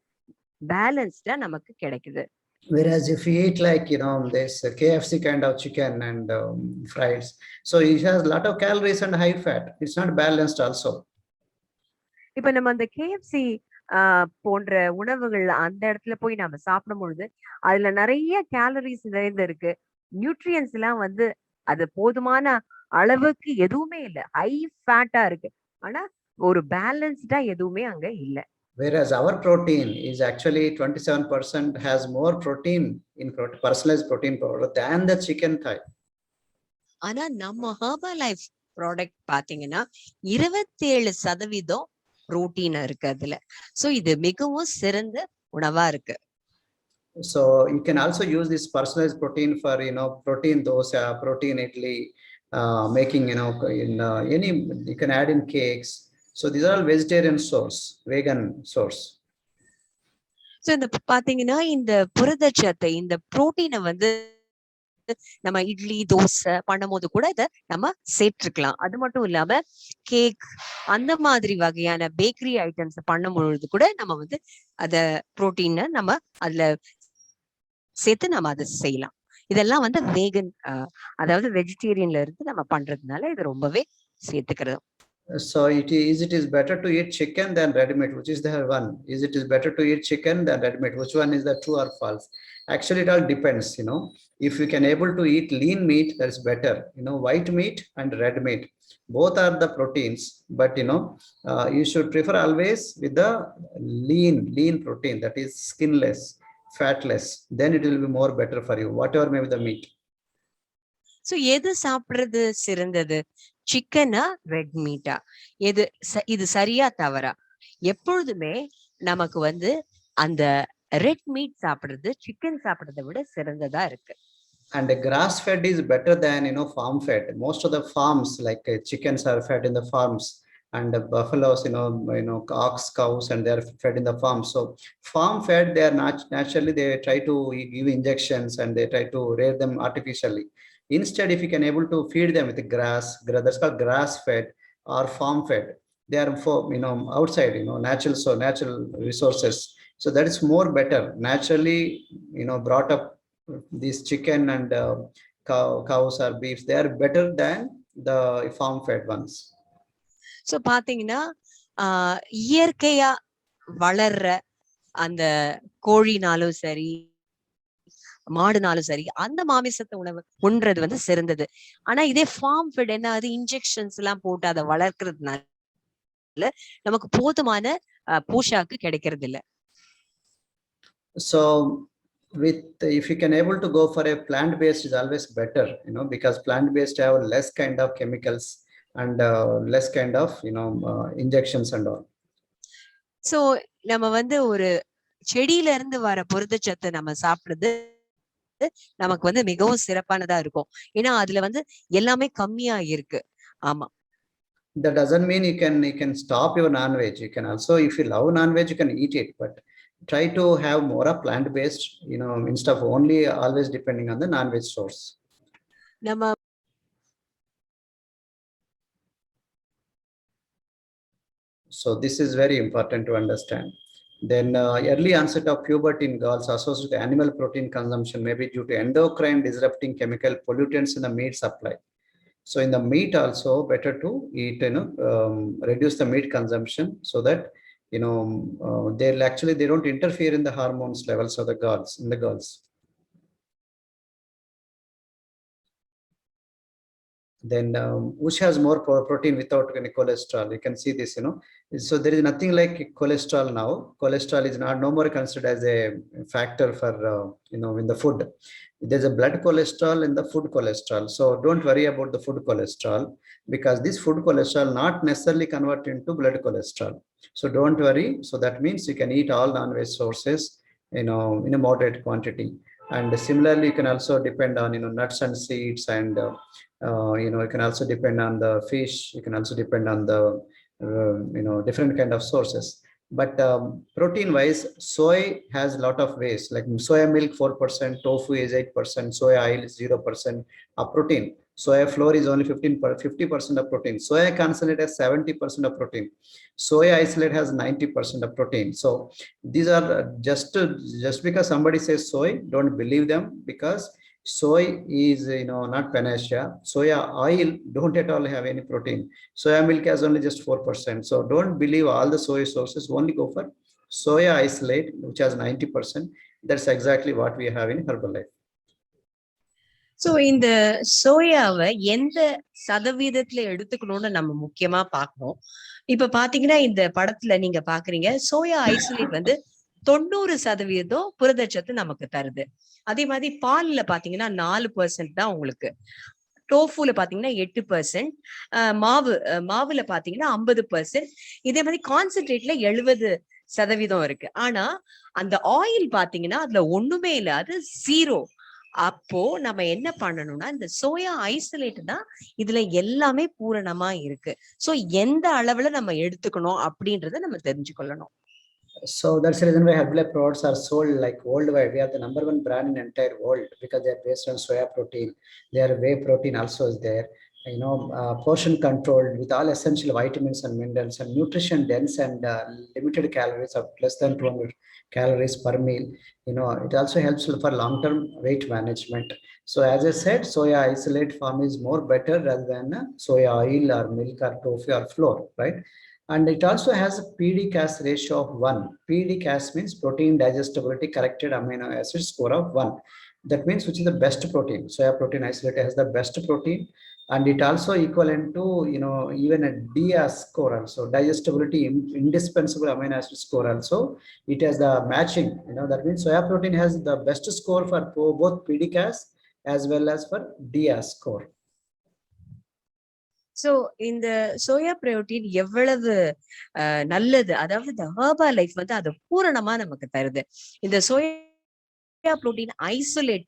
பேலன்ஸ்டா நமக்கு கிடைக்குது.
Whereas if you eat like, this KFC kind of chicken and fries, so it has a lot of calories and high fat. It's not balanced also.
இப்ப நம்ம அந்த KFC போன்ற உணவுகள் அந்த இடத்துல போய் நம்ம சாப்பிடும் பொழுது அதுல நிறைய கேலரிஸ் நிறைந்து இருக்கு. நியூட்ரியன்ஸ் எல்லாம் வந்து அது போதுமான அளவுக்கு எதுவுமே இல்லை, ஹை ஃபேட்டா இருக்கு. ஆனா ஒரு பேலன்ஸ்டா எதுவுமே அங்க இல்லை.
Whereas our protein is actually 27% has more protein in personalized protein powder than the chicken thigh.
ஆனா நம்ம ஹெர்பல் லைஃப் ப்ராடக்ட் பாத்தீங்கன்னா 27% புரோட்டீன் இருக்கு அதுல. சோ இது மிகவும் சிறந்த உணவா இருக்கு.
So you can also use this personalized protein for, protein dosa, protein idli, making, in any, you can add in cakes. So these are all vegetarian source, vegan source.
So இந்த பாத்தீங்கன்னா இந்த புரதச்சத்தை, இந்த புரோட்டீனை வந்து நம்ம இட்லி தோசை பண்ணும்போது கூட இதை நம்ம சேர்த்துக்கலாம். அது மட்டும் இல்லாம கேக் அந்த மாதிரி வகையான பேக்கரி ஐட்டம்ஸ் பண்ணும்பொழுது கூட நம்ம வந்து அத புரோட்டீனை நம்ம அதுல சேர்த்து நம்ம அதை செய்யலாம். இதெல்லாம் வந்து வேகன், அதாவது வெஜிடேரியன்ல இருந்து நம்ம பண்றதுனால இது ரொம்பவே சேர்த்துக்கிறது.
So it is better to eat chicken than red meat, which is the one. It is better to eat chicken than red meat. Which one is the true or false? Actually, it all depends. If you can able to eat lean meat, that's better. White meat and red meat, both are the proteins. But you should prefer always with the lean protein, that is skinless, fatless. Then it will be more better for you. Whatever may be the meat.
So எது சாப்பிடுறது சிறந்தது? சிக்கனா red meetha? இது சரியா தவறா? எப்பொழுதுமே நமக்கு வந்து அந்த ரெட் மீட் சாப்பிடுறது சிக்கன் சாப்பிடுறதை விட சிறந்ததா இருக்கு.
And grass fed is better than farm fed. Most of the farms, like chickens are fed in the farms, and the buffaloes, ox, cows, and they are fed in the farm. So farm fed, they are naturally, they try to give injections and they try to rear them artificially. Instead, if you can able to feed them with grass, that's called grass fed or farm fed. They are for outside, natural resources. So that is more better. Naturally, brought up these chicken and cows or beefs, they are better than the farm fed ones.
So பாத்தீங்கன்னா இயற்கையா வளர்ற அந்த கோழினாலும் சரி மாடுனாலும் சரி அந்த மாமிசத்தை உணவு உண்றது வந்து சிறந்தது. ஆனா இதே ஃபார்ம் ஃபெட் என்ன, அது இன்ஜெக்ஷன்ஸ் எல்லாம் போட்டு அதை வளர்க்கறதுனால நமக்கு போதுமான போஷாக்கு கிடைக்கிறது இல்ல.
So if you can able to go for a plant based is always better, because plant based have less kind of chemicals and less kind of injections and all.
So நம்ம வந்து ஒரு செடியில இருந்து வர புரதச்சத்து நம்ம சாப்பிடுறது நமக்கு வந்து மிகவும் சிறப்பானதா இருக்கும். ஏன்னா அதுல வந்து எல்லாமே கம்மியா இருக்கு. ஆமா.
That doesn't mean you can stop your non-veg. You can also, if you love non-veg, you can eat it, but try to have more of plant-based, instead of only always depending on the non-veg source.
நம்ம
So this is very important to understand. Then early onset of puberty in girls associated with animal protein consumption may be due to endocrine disrupting chemical pollutants in the meat supply. So in the meat also better to eat, reduce the meat consumption so that they'll actually, they don't interfere in the hormones levels of the girls, in the girls. Then which has more protein without any cholesterol? You can see this, so there is nothing like cholesterol now. Cholesterol is no more considered as a factor for in the food. There's a blood cholesterol and the food cholesterol. So don't worry about the food cholesterol, because this food cholesterol not necessarily convert into blood cholesterol. So don't worry. So that means you can eat all non-veg sources, in a moderate quantity. And similarly, you can also depend on nuts and seeds, and you can also depend on the fish. You can also depend on the different kind of sources. But protein wise, soy has a lot of ways, like soya milk 4%, tofu is 8%, soya oil is 0% of protein. Soya flour is only 50% of protein. Soya concentrate has 70% of protein. Soya isolate has 90% of protein. So these are just because somebody says soy, don't believe them, because soy is not panacea. Soya oil don't at all have any protein. Soya milk has only just 4%. So don't believe all the soy sources. Only go for soya isolate, which has 90%. That's exactly what we have in Herbalife.
So இந்த சோயாவை எந்த சதவீதத்துல எடுத்துக்கணும்னு நம்ம முக்கியமா பார்க்கணும். இப்ப பாத்தீங்கன்னா இந்த படத்துல நீங்க பாக்குறீங்க சோயா ஐசோலேட் வந்து 90% புரதச்சத்து நமக்கு தருது. அதே மாதிரி பால்ல பாத்தீங்கன்னா 4% தான் உங்களுக்கு. டோஃபுல பாத்தீங்கன்னா 8%, மாவுல பாத்தீங்கன்னா 50%. இதே மாதிரி கான்சென்ட்ரேட்ல 70% இருக்கு. ஆனா அந்த ஆயில் பாத்தீங்கன்னா அதுல ஒண்ணுமே இல்ல, அது 0. அப்போ நம்ம என்ன பண்ணணும்னா இந்த சோயா ஐசோலேட் தான் இதுல எல்லாமே பூரணமா இருக்கு. சோ எந்த அளவுல நம்ம எடுத்துக்கணும் அப்படின்றத நம்ம தெரிஞ்சுக்கொள்ளணும்.
So that's the reason why Herbalife products are sold like worldwide. We are the number one brand in entire world because they are based on soya protein. Their whey protein also is there. Portion controlled with all essential vitamins and minerals and nutrition dense and limited calories of less than 200 calories per meal. It also helps for long-term weight management. So as I said, soya isolate form is more better rather than soya oil or milk or tofu or flour, right? And it also has a PD-Cas ratio of 1. PD-Cas means protein digestibility corrected amino acid score of 1. That means which is the best protein. Soya protein isolate has the best protein, and it also equivalent to even a DIAS score also, digestibility indispensable amino acid score also. It has the matching. That means soya protein has the best score for both PD-Cas as well as for DIAS score.
So இந்த soya protein எவ்வளவு நல்லது, அதாவது இந்த herbal life வந்து அது பூரணமா நமக்கு தருது. இந்த சோயா புரோட்டீன் ஐசோலேட்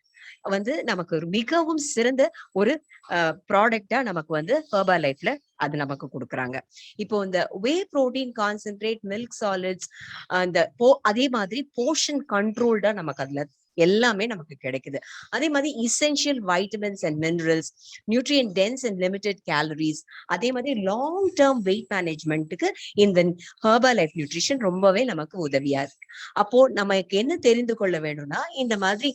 வந்து நமக்கு மிகவும் சிறந்த ஒரு ப்ராடக்டா நமக்கு வந்து ஹெர்பல் லைஃப்ல அது நமக்கு கொடுக்குறாங்க. இப்போ இந்த whey protein concentrate, milk solids, அதே மாதிரி போர்ஷன் கண்ட்ரோல்டா நமக்கு அதுல எல்லாமே நமக்கு கிடைக்குது. அதே மாதிரி essential vitamins and minerals, nutrient dense and limited calories, அதே மாதிரி லாங் டேர்ம் வெயிட் மேனேஜ்மெண்ட்டுக்கு இந்த ஹெர்பல் லைஃப் நியூட்ரிஷன் ரொம்பவே நமக்கு உதவியா இருக்கு. அப்போ நமக்கு என்ன தெரிந்து கொள்ள வேணும்னா இந்த மாதிரி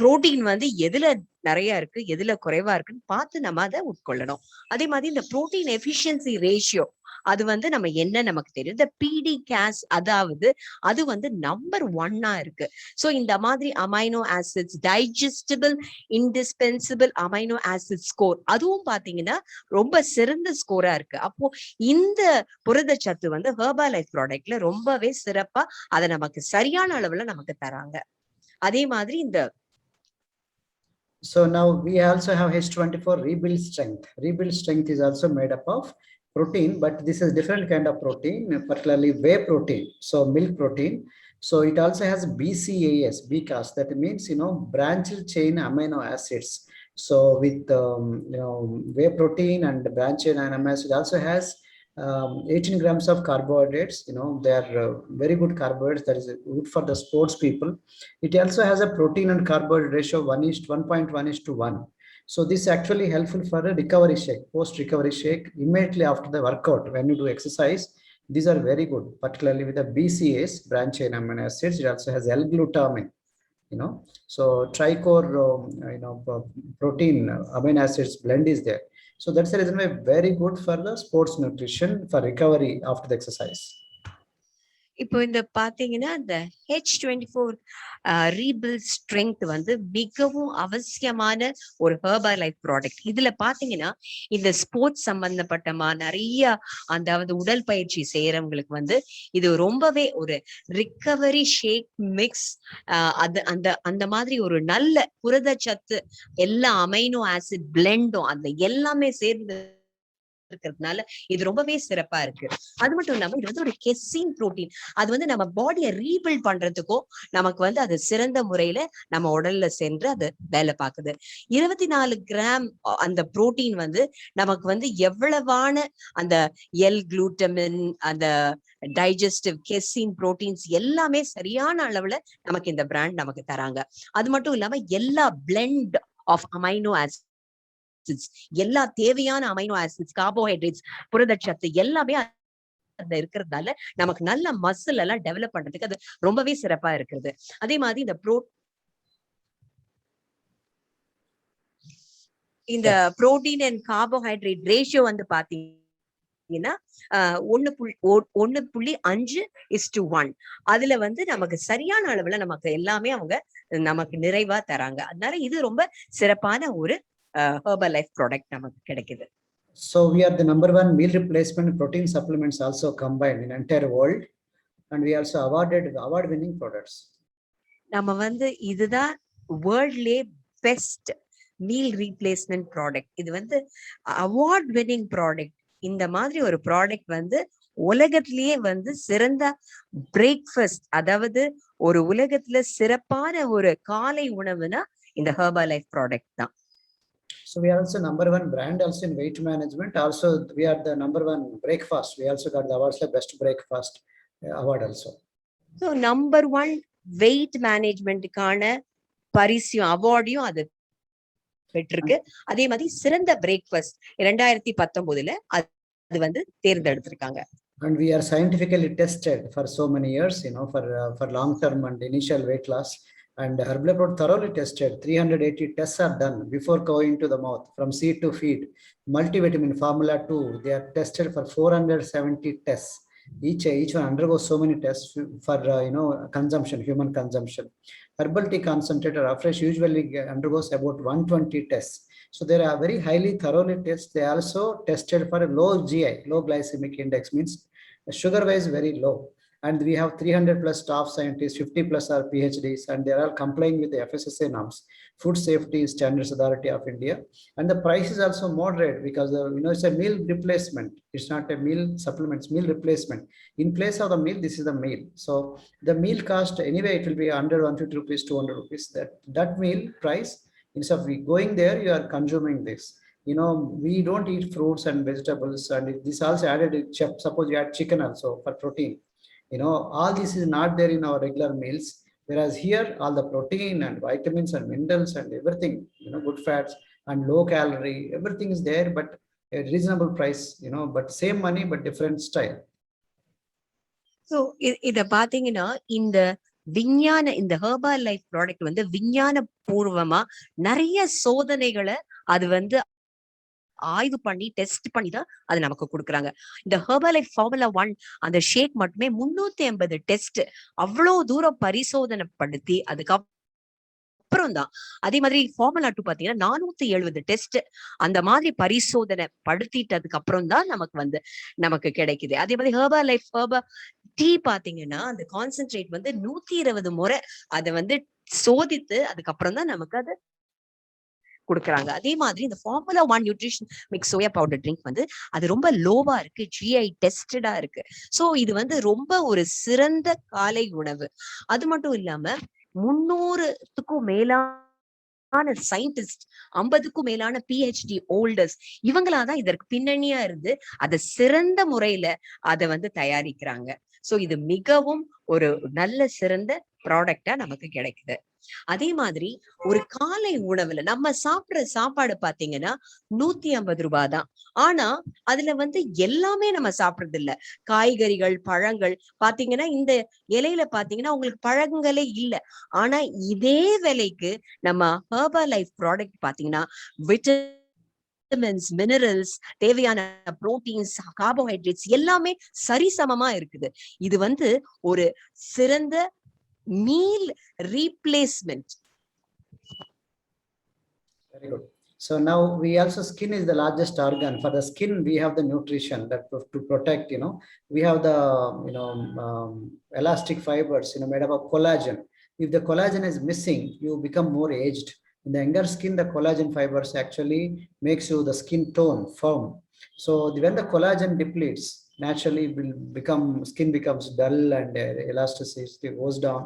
புரோட்டீன் வந்து எதுல நிறைய இருக்கு, எதுல குறைவா இருக்குன்னு பார்த்து நம்ம அதை உட்கொள்ளணும். அதே மாதிரி இந்த புரோட்டீன் எஃபிஷியன்சி ரேஷியோ அது வந்து நம்ம என்ன நமக்கு தெரியும். இந்த PD-Cas அதாவது அது வந்து நம்பர் 1 இருக்கு. சோ இந்த மாதிரி amino acids, digestible indispensable amino acid score அதுவும் பாத்தீங்கன்னா ரொம்ப சிறந்த ஸ்கோரா இருக்கு. அப்போ இந்த புரதச்சத்து வந்து ஹெர்பல் லைஃப் ப்ராடக்ட்ல ரொம்பவே சிறப்பா அதை நமக்கு சரியான அளவுல நமக்கு தராங்க. அதே மாதிரி இந்த
So now we also have H24 rebuild strength. Rebuild strength is also made up of protein, but this is different kind of protein, particularly whey protein, so milk protein. So it also has BCAAs, BCAAs, that means branched chain amino acids. So with whey protein and branched chain amino acid also has 18 grams of carbohydrates. They are very good carbohydrates, that is good for the sports people. It also has a protein and carbohydrate ratio of 1:1.1:1. So this is actually helpful for a recovery shake, post recovery shake immediately after the workout. When you do exercise, these are very good, particularly with the BCAs, branch chain amino acids. It also has L-glutamine. So tricore protein amino acids blend is there. So that's the reason why very good for the sports nutrition for recovery after the exercise.
இப்போ இந்த பாத்தீங்கன்னா இந்த H24 rebuild strength வந்து மிகவும் அவசியமான ஒரு herbal life product. இதுல பாத்தீங்கன்னா இந்த ஸ்போர்ட்ஸ் சம்பந்தப்பட்டமா நிறைய அதாவது உடல் பயிற்சி செய்யறவங்களுக்கு வந்து இது ரொம்பவே ஒரு ரிகவரி ஷேக் மிக்ஸ், அந்த மாதிரி ஒரு நல்ல புரதச்சத்து எல்லா அமைனோ ஆசிட் பிளெண்டும் அந்த எல்லாமே சேர்ந்து இருக்கிறதுனால இது ரொம்பவே சிறப்பா இருக்கு. அது மட்டும் இல்லாம இது வந்து ஒரு கெசின் புரோட்டீன். அது வந்து நம்ம பாடியை ரீபில்ட் பண்றதுக்கும் நமக்கு வந்து அது சிறந்த முறையில நம்ம உடல்ல சென்று அது வேலை பார்க்குது. 24 கிராம் அந்த புரோட்டீன் வந்து நமக்கு வந்து எவ்வளவான அந்த L-glutamine, அந்த டைஜஸ்டிவ் கெசின் புரோட்டீன்ஸ் எல்லாமே சரியான அளவுல நமக்கு இந்த பிராண்ட் நமக்கு தராங்க. அது மட்டும் இல்லாம எல்லா பிளெண்ட் ஆஃப் அமைனோ ஆசிட், எல்லா தேவையான அமைனோ ஆசிட்ஸ், கார்போஹைட்ரேட்ஸ், புரதச்சத்து எல்லாமே அதுல இருக்கிறதுனால நமக்கு நல்ல மசில் எல்லாம் டெவலப் பண்றதுக்கு அது ரொம்பவே சிறப்பா இருக்குது. அதே மாதிரி இந்த புரோட்டீன் அண்ட் கார்போஹைட்ரேட் ரேஷியோ வந்து பாத்தீங்கன்னா 1.5:1 அதுல வந்து நமக்கு சரியான அளவுல நமக்கு எல்லாமே அவங்க நமக்கு நிறைவா தராங்க. அதனால இது ரொம்ப சிறப்பான ஒரு ஹெர்பல் லைஃப் ப்ராடக்ட் நமக்கு கிடைக்குது.
So we are the number one meal replacement protein supplements also combined in entire world, and we also award winning products.
நம்ம வந்து இதுதான் வேர்ல்ட்லயே பெஸ்ட் மீல் ரீப்ளேஸ்மெண்ட் ப்ராடக்ட். இது வந்து அவார்ட் வின்னிங் ப்ராடக்ட். இந்த மாதிரி ஒரு ப்ராடக்ட் வந்து உலகத்திலேயே வந்து சிறந்த பிரேக்ஃபாஸ்ட், அதாவது ஒரு உலகத்துல சிறப்பான ஒரு காலை உணவுனா இந்த ஹெர்பல் லைஃப் ப்ராடக்ட் தான்.
So we are also number one brand also in weight management. Also we are the number one breakfast. We also got the awards like best breakfast award also.
So number 1 weight மேனேஜ்மெண்ட்டுக்கான பரிசையும் அவார்டையும் அது பெற்றிருக்கு. அதே மாதிரி சிறந்த breakfast 2019ல அது வந்து தேர்ந்தெடுத்திருக்காங்க.
And we are scientifically tested for so many years, for long term and initial weight loss. And Herbal thoroughly tested. 380 tests are done before going to the mouth, from seed to feed. Multivitamin formula 2, they are tested for 470 tests. Each one undergoes so many tests for consumption, human consumption. Herbal tea concentrator afresh usually undergoes about 120 tests. So they are very highly thoroughly tested. They also tested for a low GI, low glycemic index, means sugar wise very low. And we have 300 plus staff scientists, 50 plus are PhDs, and they are all complying with the FSSAI norms, Food Safety Standards Authority of India. And the price is also moderate because it's a meal replacement. It's not a meal supplement, it's meal replacement. In place of the meal, this is the meal. So the meal cost anyway, it will be under 150 rupees, 200 rupees. That meal price, instead of going there, you are consuming this. We don't eat fruits and vegetables, and this also added, suppose you add chicken also for protein. All this is not there in our regular meals, whereas here all the protein and vitamins and minerals and everything, good fats and low calorie, everything is there, but a reasonable price, but same money but different style.
So இத பாத்தீங்கன்னா இந்த herbal life product வந்து விஞ்ஞான பூர்வமா நிறைய சோதனைகளை அது வந்து ஆய்வு பண்ணி டெஸ்ட் பண்ணி தான் அது நமக்கு கொடுக்குறாங்க. இந்த ஹெர்பல் லைஃப் ஃபார்முலா 1 அந்த ஷேக் மட்டுமே 350 டெஸ்ட் அவ்வளவு தூரம் பரிசோதனைப்படுத்தி அதுக்கப்புறம் தான். அதே மாதிரி ஃபார்முலா 2 பாத்தீங்கன்னா 470 டெஸ்ட் அந்த மாதிரி பரிசோதனை படுத்திட்டதுக்கு அப்புறம் தான் நமக்கு கிடைக்குது. அதே மாதிரி ஹெர்பல் லைஃப் டீ பாத்தீங்கன்னா அந்த கான்சென்ட்ரேட் வந்து 120 முறை அதை வந்து சோதித்து அதுக்கப்புறம் தான் நமக்கு அது கொடுக்குறாங்க. அதே மாதிரி இந்த formula 1 nutrition mix soya powder drink வந்து அது ரொம்ப லோவா இருக்கு, GI டெஸ்டடா இருக்கு. சோ இது வந்து ரொம்ப ஒரு சிறந்த காலை உணவு. அது மட்டும் இல்லாம 300க்கும் மேலான சயின்டிஸ்ட், 50க்கும் மேலான PhD ஹோல்டர்ஸ் இவங்களாதான் இதற்கு பின்னணியா இருந்து அதை சிறந்த முறையில அதை வந்து தயாரிக்கிறாங்க. சோ இது மிகவும் ஒரு நல்ல சிறந்த ப்ராடக்டா நமக்கு கிடைக்குது. அதே மாதிரி ஒரு காலை உணவுல நம்ம சாப்பிடுற சாப்பாடு பாத்தீங்கன்னா 150 ரூபாய் தான். ஆனா அதுல வந்து எல்லாமே நம்ம சாப்பிடுறது இல்ல. காய்கறிகள், பழங்கள் பாத்தீங்கன்னா இந்த இலையில பாத்தீங்கன்னா உங்களுக்கு பழங்களே இல்ல. ஆனா இதே விலைக்கு நம்ம ஹெர்பல் லைஃப் ப்ராடக்ட் பாத்தீங்கன்னா விட்டமின்ஸ், மினரல்ஸ், தேவையான புரோட்டீன்ஸ், கார்போஹைட்ரேட்ஸ் எல்லாமே சரிசமமா இருக்குது. இது வந்து ஒரு சிறந்த meal replacement.
Very good. So now we also, skin is the largest organ. For the skin, we have the nutrition that to protect, we have the, elastic fibers, made up of collagen. If the collagen is missing, you become more aged. In the younger skin, the collagen fibers actually makes you the skin tone firm. So when the collagen depletes, naturally skin becomes dull and elasticity goes down.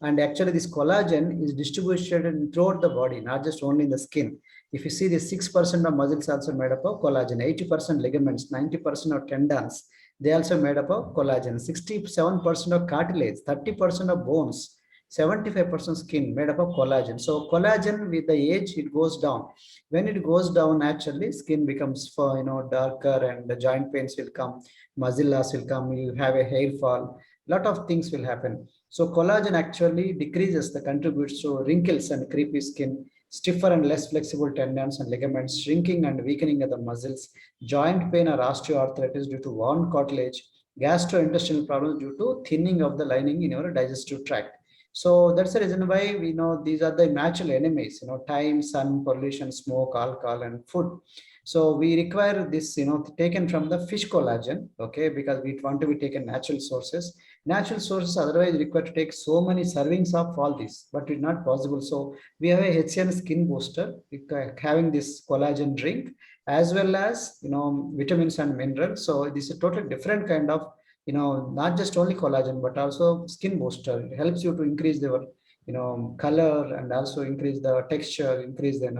And actually this collagen is distributed throughout the body, not just only in the skin. If you see, the 6% of muscles also made up of collagen, 80% ligaments, 90% of tendons, they also made up of collagen, 67% of cartilage, 30% of bones, 75% skin made up of collagen. So collagen, with the age, it goes down. When it goes down, naturally skin becomes darker, and the joint pains will come, muscle loss will come, you have a hair fall, lot of things will happen. So collagen actually decreases, contributes to wrinkles and creepy skin, stiffer and less flexible tendons and ligaments, shrinking and weakening of the muscles, joint pain or osteoarthritis due to worn cartilage, gastrointestinal problems due to thinning of the lining in your digestive tract. So that's the reason why we know these are the natural enemies, time, sun, pollution, smoke, alcohol, and food. So we require this, taken from the fish collagen, okay, because we want to be taken natural sources. Natural sources otherwise require to take so many servings of all this, but it's not possible. So we have a HCN skin booster, having this collagen drink, as well as, vitamins and minerals. So this is a totally different kind of, not just only collagen, but also skin booster. It helps you to increase your, color, and also increase the texture, increase the,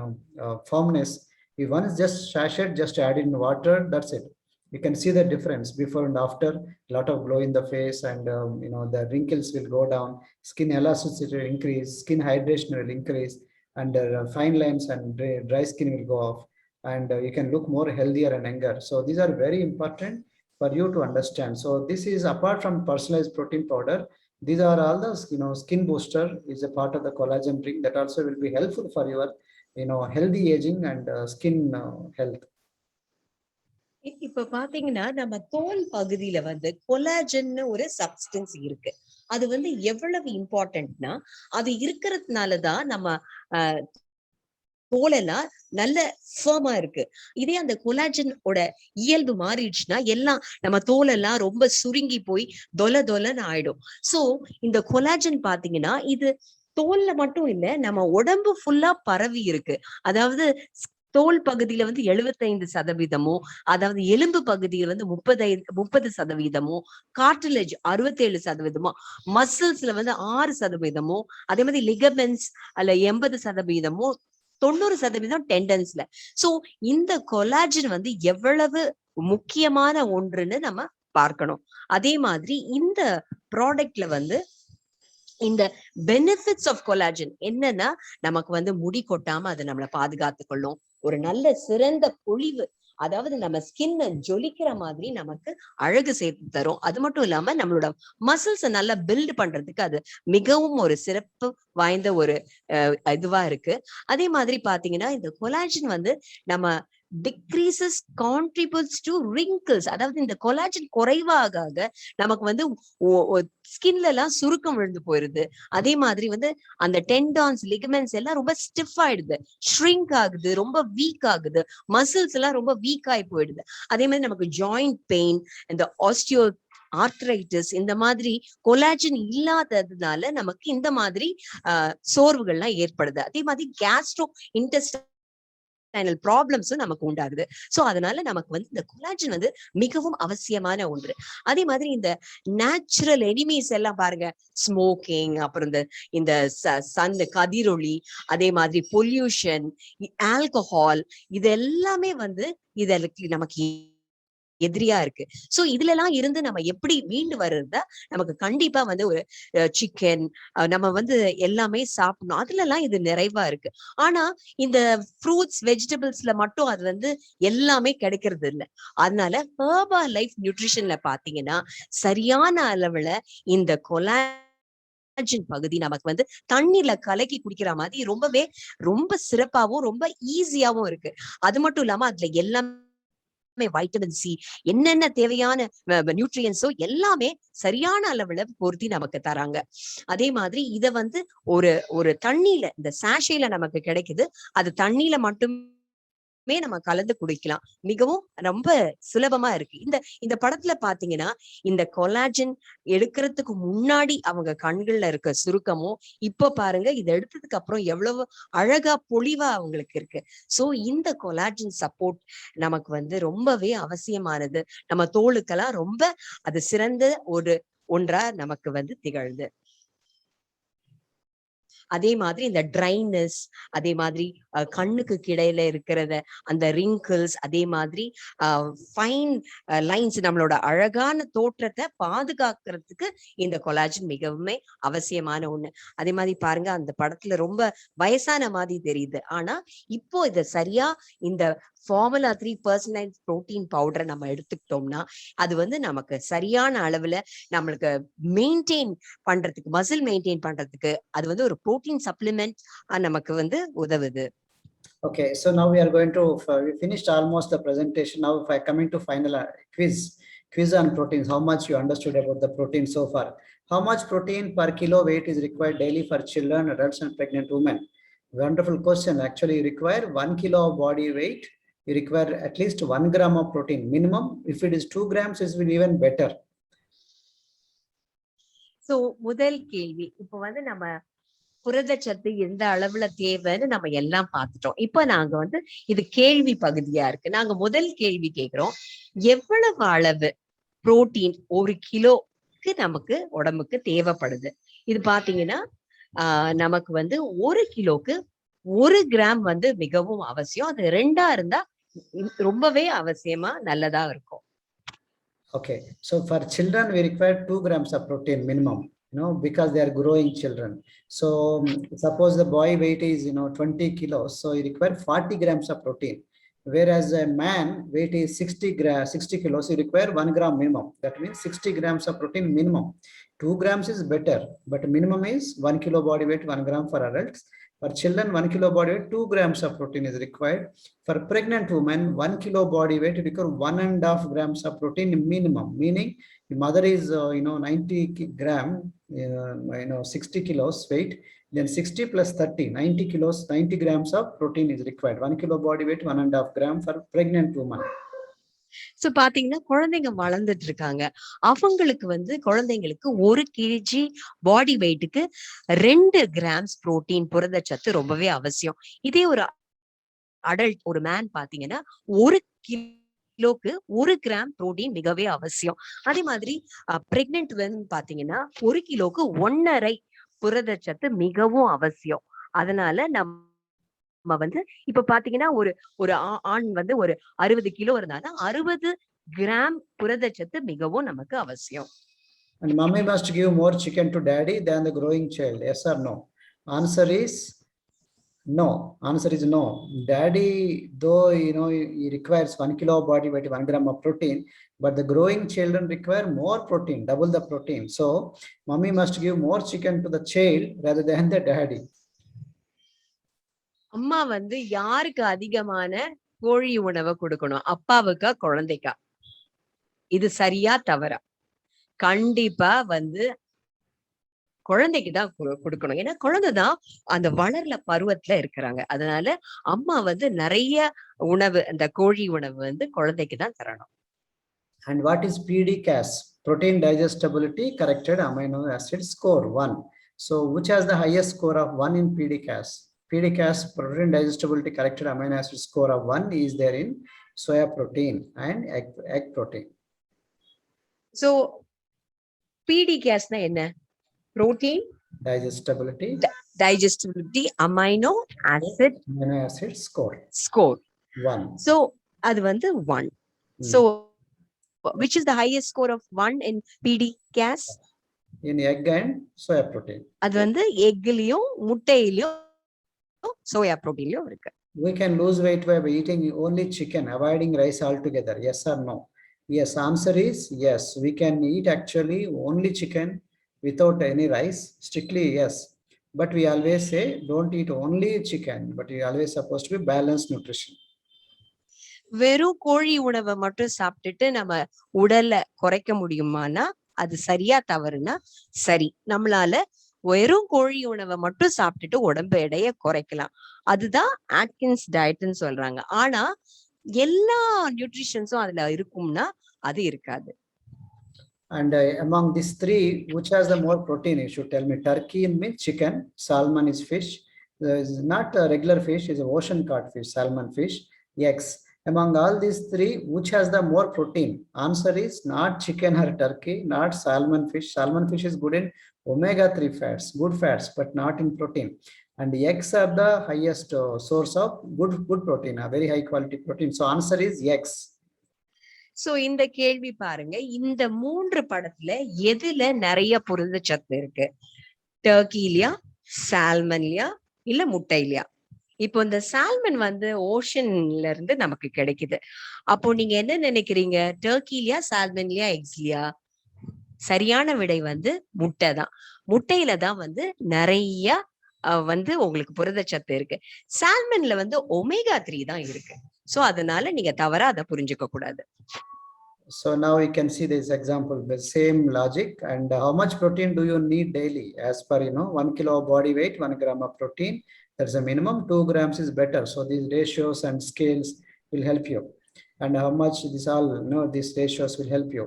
firmness. If one is just sachet, just add in water, that's it. You can see the difference before and after. A lot of glow in the face, and the wrinkles will go down, skin elasticity will increase, skin hydration will increase, and fine lines and dry skin will go off, and you can look more healthier and younger. So these are very important for you to understand. So this is apart from personalized protein powder. These are all the, skin booster is a part of the collagen drink that also will be helpful for your, healthy aging and skin health.
இப்ப பாத்தீங்கன்னா நம்ம தோல் பகுதியில வந்து கொலாஜன்னு ஒரு substance இருக்கு. அது வந்து எவ்வளவு இம்பார்ட்டன்ட்னா, அது இருக்கிறதுனாலதான் நம்ம தோலெல்லாம் நல்ல ஃபர்மா இருக்கு. இதே அந்த கொலாஜனோட இயல்பு மாறிடுச்சுன்னா எல்லாம் நம்ம தோலெல்லாம் ரொம்ப சுருங்கி போய் தொலன்னு ஆயிடும். சோ இந்த கொலாஜன் பாத்தீங்கன்னா இது தோல்ல மட்டும் இல்ல, நம்ம உடம்பு ஃபுல்லா பரவி இருக்கு. அதாவது தோல் பகுதியில வந்து 75%, அதாவது எலும்பு பகுதியில் வந்து 30%, கார்டிலேஜ் 67%, மசில்ஸ்ல வந்து 6%, அதே மாதிரி லிகமெண்ட்ஸ் அல்ல 80%, 90% டெண்டன்ஸ்ல. சோ இந்த கொலாஜன் வந்து எவ்வளவு முக்கியமான ஒன்றுன்னு நம்ம பார்க்கணும். அதே மாதிரி இந்த ப்ராடக்ட்ல வந்து இந்த பெனிஃபிட்ஸ் ஆஃப் கொலாஜன் என்னன்னா, நமக்கு வந்து முடி கொட்டாம அதை நம்மளை பாதுகாத்துக் கொள்ளும். ஒரு நல்ல சிறந்த பொலிவு, அதாவது நம்ம ஸ்கின்ன ஜொலிக்கிற மாதிரி நமக்கு அழகு சேர்த்து தரும். அது மட்டும் இல்லாம நம்மளோட மசில்ஸை நல்லா பில்ட் பண்றதுக்கு அது மிகவும் ஒரு சிறப்பு வாய்ந்த ஒரு இதுவா இருக்கு. அதே மாதிரி பாத்தீங்கன்னா இந்த கொலாஜன் வந்து நம்ம டிக்ரீசஸ் கான்ட்ரிபியூட்ஸ் டு ரிங்கிள்ஸ், அதாவது இந்த கொலாஜன் குறைவாக நமக்கு வந்து ஸ்கின்ல எல்லாம் சுருக்கம் விழுந்து போயிருது. அதே மாதிரி வந்து அந்த டெண்டான்ஸ், லிகமெண்ட்ஸ் எல்லாம் ரொம்ப ஸ்டிஃப் ஆயிடுது, ஷ்ரிங்க் ஆகுது, ரொம்ப வீக் ஆகுது, மசில்ஸ் எல்லாம் ரொம்ப வீக் ஆகி போயிடுது. அதே மாதிரி நமக்கு ஜாயிண்ட் பெயின், இந்த ஆஸ்டியோ ஆர்த்ரைட்டிஸ், இந்த மாதிரி கொலாஜன் இல்லாததுனால நமக்கு இந்த மாதிரி சோர்வுகள்லாம் ஏற்படுது. அதே மாதிரி கேஸ்ட்ரோ இன்டெஸ்டைனல் ப்ராப்ளம்ஸும் நமக்கு உண்டாகுது. சோ அதனால நமக்கு வந்து இந்த கொலாஜன் வந்து மிகவும் அவசியமான ஒன்று. அதே மாதிரி இந்த நேச்சுரல் எனிமீஸ் எல்லாம் பாருங்க, ஸ்மோக்கிங், அப்புறம் இந்த சன் கதிரொளி, அதே மாதிரி பொல்யூஷன், ஆல்கஹால், இது எல்லாமே வந்து இதற்கு நமக்கு எதிரியா இருக்கு. சோ இதுல எல்லாம் இருந்து நம்ம எப்படி மீண்டு வர்றதா, நமக்கு கண்டிப்பா வந்து ஒரு சிக்கன் நம்ம வந்து எல்லாமே சாப்பிடணும். அதுல எல்லாம் இது நிறைவா இருக்கு. ஆனா இந்த ஃப்ரூட்ஸ், வெஜிடபிள்ஸ்ல மட்டும் அது வந்து எல்லாமே கிடைக்கிறது இல்லை. அதனால ஹெர்பல் லைஃப் நியூட்ரிஷன்ல பாத்தீங்கன்னா சரியான அளவுல இந்த கொலாஜன் பகுதி நமக்கு வந்து தண்ணீர்ல கலக்கி குடிக்கிற மாதிரி ரொம்ப சிறப்பாவும் ரொம்ப ஈஸியாவும் இருக்கு. அது மட்டும் இல்லாம அதுல எல்லாமே வைட்டமின் சி, என்னென்ன தேவையான நியூட்ரியன்ஸோ எல்லாமே சரியான அளவுல பொருத்தி நமக்கு தராங்க. அதே மாதிரி இத வந்து ஒரு தண்ணியில, இந்த சாஷேல நமக்கு கிடைக்குது. அது தண்ணியில மட்டுமே நம்ம கலந்து குடிக்கலாம். மிகவும் ரொம்ப சுலபமா இருக்கு. இந்த படத்துல பாத்தீங்கன்னா இந்த கொலாஜன் எடுக்கிறதுக்கு முன்னாடி அவங்க கண்கள்ல இருக்க சுருக்கமும், இப்ப பாருங்க இதை எடுத்ததுக்கு அப்புறம் எவ்வளவு அழகா பொலிவா அவங்களுக்கு இருக்கு. சோ இந்த கொலாஜன் சப்போர்ட் நமக்கு வந்து ரொம்பவே அவசியமானது. நம்ம தோலுக்கெல்லாம் ரொம்ப அது சிறந்த ஒன்றா நமக்கு வந்து திகழ்து. அதே மாதிரி இந்த ட்ரைனஸ், அதே மாதிரி கண்ணுக்கு கிடையில இருக்கிறத அந்த ரிங்கிள்ஸ், அதே மாதிரி ஃபைன் லைன்ஸ், நம்மளோட அழகான தோற்றத்தை பாதுகாக்கிறதுக்கு இந்த கொலாஜன் மிகவுமே அவசியமான ஒண்ணு. அதே மாதிரி பாருங்க, அந்த படத்துல ரொம்ப வயசான மாதிரி தெரியுது. ஆனா இப்போ இத சரியா இந்த ஃபார்முலா 3 பர்சனலைஸ் புரோட்டீன் பவுடரை நம்ம எடுத்துக்கிட்டோம்னா அது வந்து நமக்கு சரியான அளவுல நம்மளுக்கு மெயின்டைன் பண்றதுக்கு, மசில் மெயின்டைன் பண்றதுக்கு அது வந்து ஒரு புரோட்டீன் சப்ளிமெண்ட் நமக்கு வந்து உதவுது.
Okay, so now we are going to, we finished almost the presentation. Now if I coming to final quiz on proteins, how much you understood about the protein so far? How much protein per kilo weight is required daily for children, adults and pregnant women? Wonderful question. Actually, you require 1 kilo of body weight. You require at least 1 gram of protein minimum. If it is 2 grams, it will be even better.
So முதல் கேள்வி, இப்போ வந்து நம்ம புரதச்சத்து எந்த அளவுல தேவைன்னு நம்ம எல்லாம் பார்த்துட்டோம். இப்ப நாங்க வந்து இது கேள்வி பகுதியா இருக்கு. நாங்க முதல் கேள்வி கேக்குறோம், எவ்வளவு அளவு புரோட்டீன் 1 கிலோக்கு நமக்கு உடம்புக்கு தேவைப்படுது? இது பாத்தீங்கன்னா நமக்கு வந்து 1 கிலோக்கு 1 கிராம் வந்து மிகவும் அவசியம். அது 2ஆ இருந்தா ரொம்பவே அவசியமா நல்லதா இருக்கும்.
Okay, so for children we require 2 grams of protein minimum, because they are growing children. So suppose the boy weight is 20 kilos, so you require 40 grams of protein, whereas a man weight is 60 kilos, you require 1 gram minimum. That means 60 grams of protein minimum. 2 grams is better, but minimum is 1 kilo body weight, 1 gram for adults. For children, 1 kilo body weight, 2 grams of protein is required. For pregnant women, 1 kilo body weight, you require 1.5 grams of protein minimum. Meaning, the mother is 90 gram, 60 kilos weight, then 60 plus 30, 90 kilos, 90 grams of protein is required. 1 kilo body weight, 1.5 gram for pregnant woman.
So பாத்தீங்கன்னா குழந்தைங்க வளர்ந்துட்டு இருக்காங்க. அவங்களுக்கு வந்து குழந்தைங்களுக்கு 1 kg பாடி வெயிட்டுக்கு 2 grams protein புரதச்சத்து ரொம்பவே அவசியம். இதே ஒரு அடல்ட், ஒரு மேன் பாத்தீங்கன்னா 1 கிலோக்கு 1 கிராம் புரோட்டீன் மிகவே அவசியம். அதே மாதிரி பிரெக்னென்ட் பாத்தீங்கன்னா 1 கிலோக்கு 1.5 புரதச்சத்து மிகவும் அவசியம். அதனால நம்ம வந்து இப்ப பாத்தீங்கன்னா ஒரு ஆண் வந்து ஒரு 60 கிலோ இருந்தானா 60 கிராம் புரதச்சத்து மிகவும் நமக்கு அவசியம்.
And mommy must give more chicken to daddy than the growing child. Yes or no? Answer is no. Answer is no. Daddy, though he requires 1 kilo of body weight, 1 gram of protein, but the growing children require more protein, double the protein. So mommy must give more chicken to the child rather than the daddy.
அம்மா வந்து யாருக்கு அதிகமான கோழி உணவை கொடுக்கணும்? அப்பாவுக்கா குழந்தைக்கா? இது சரியா தவறா? கண்டிப்பா வந்து குழந்தைக்குதான் கொடுக்கணும். ஏன்னா குழந்தைதான் அந்த வளர்ல பருவத்துல இருக்கிறாங்க. அதனால அம்மா வந்து நிறைய உணவு, அந்த கோழி உணவு வந்து குழந்தைக்கு தான் தரணும்.
And what is PDCAS? Protein digestibility corrected amino acid score 1. So which has the highest score of 1 in PDCAS? PDCAS, protein digestibility corrected amino acid score of 1 is there in soya protein and egg protein.
So PDCAS na என்ன? Protein digestibility amino
acid score 1.
So அது வந்து 1. So which is the highest score of 1 in PDCAS?
In egg and soya protein.
அது வந்து எக்லயும் முட்டையிலயும் soya proteinலயும் இருக்கு.
We can lose weight by eating only chicken, avoiding rice altogether. Yes or no? Yes, answer is yes. We can eat actually only chicken without any rice. Strictly yes. But we always say don't eat only chicken, but we always supposed to be balanced nutrition.
வெறும் கோழி உணவை மட்டும் சாப்பிட்டுட்டு நம்ம உடலை குறைக்க முடியுமானா அது சரியா தவறுனா சரி. நம்மளால வெறும் கோழி உணவை மட்டும் சாப்பிட்டுட்டு உடம்பு எடையை குறைக்கலாம். அதுதான் ஆட்கின்ஸ் டயட்னு சொல்றாங்க. ஆனா எல்லா நியூட்ரிஷன்ஸும் அதுல இருக்கும்னா அது இருக்காது.
And among these three, which has the more protein? You should tell me. Turkey means chicken, salmon is fish. Is not a regular fish, is ocean cod fish, salmon fish, eggs. Among all these three, which has the more protein? Answer is not chicken or turkey, not salmon fish. Salmon fish is good in omega-3 fats, good fats, but not in protein. And the eggs are the highest source of good protein, a very high quality protein. So answer is eggs.
So இந்த கேள்வி பாருங்க, இந்த 3 படத்துல எதுல நிறைய புரதச்சத்து இருக்கு? டர்க்கிலியா, சால்மன்லியா, இல்ல முட்டைலியா? இப்போ இந்த சால்மன் வந்து ஓஷன்ல இருந்து நமக்கு கிடைக்குது. அப்போ நீங்க என்ன நினைக்கிறீங்க? டர்க்கிலயா, சால்மன்லயா, எக்ஸ்லயா? சரியான விடை வந்து முட்டை தான். முட்டையில தான் வந்து நெறைய வந்து உங்களுக்கு புரதச்சத்து இருக்கு. சால்மன்ல வந்து ஒமேகா 3 தான் இருக்கு. சோ அதனால நீங்க தவறா அத புரிஞ்சுக்க கூடாது.
So now you can see this example, the same logic. And how much protein do you need daily? As per, 1 kilo of body weight, 1 gram of protein. That's a minimum. 2 grams is better. So these ratios and scales will help you. And how much this all, these ratios will help you.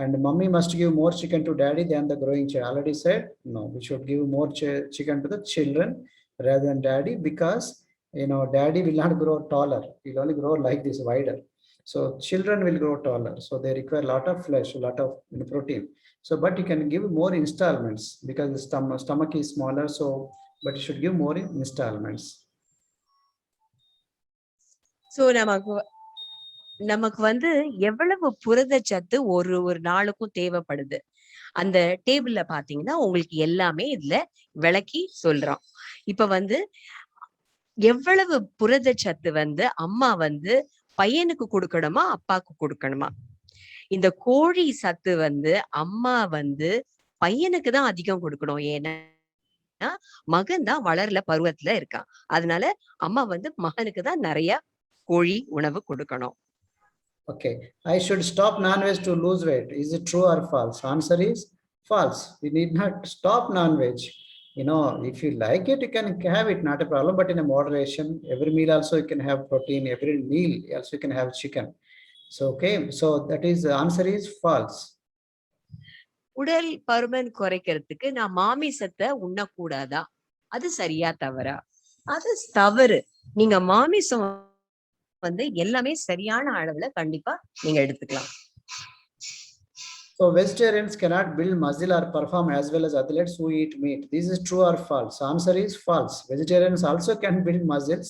And mommy must give more chicken to daddy than the growing child. Already said, no, we should give more chicken to the children rather than daddy, because, daddy will not grow taller. He'll only grow like this, wider. So children will grow taller. So they require a lot of flesh, a lot of protein. So, but you can give more installments because the stomach is smaller. So, but you should give more in installments.
So நமக்கு வந்து எவ்வளவு புரதச்சத்து ஒரு நாளுக்கும் தேவைப்படுது. அந்த டேபிள்ல பாத்தீங்கன்னா உங்களுக்கு எல்லாமே இதுல விளக்கி சொல்றோம். இப்ப வந்து எவ்வளவு புரதச்சத்து வந்து அம்மா வந்து பையனுக்கு கொடுக்கணுமா, அப்பாக்கு கொடுக்கணுமா? இந்த கோழி சத்து வந்து அம்மா வந்து பையனுக்கு தான் அதிகம் கொடுக்கணும். ஏன்னா மகன் தான் வளர்ல பருவத்துல இருக்கான். அதனால அம்மா வந்து மகனுக்கு தான் நிறைய கோழி உணவு கொடுக்கணும்.
Okay, I should stop non-veg to lose weight. Is it true or false? Answer is false. We need not stop non-veg. If you like it, you can have it, not a problem, but in a moderation. Every meal also you can have protein. Every meal also you can have chicken. So, okay, so that is, the answer is false.
உடல் பருமன் குறைக்கிறதுக்கு நான் மாமிசத்தை உண்ணக்கூடாதா? அது சரியா தவறா? அது தவறு. நீங்க மாமிசம் வந்து எல்லாமே சரியான அளவுல கண்டிப்பா நீங்க எடுத்துக்கலாம்.
So vegetarians cannot build muscle or perform as well as athletes who eat meat. This is true or false? Answer is false. Vegetarians also can build muscles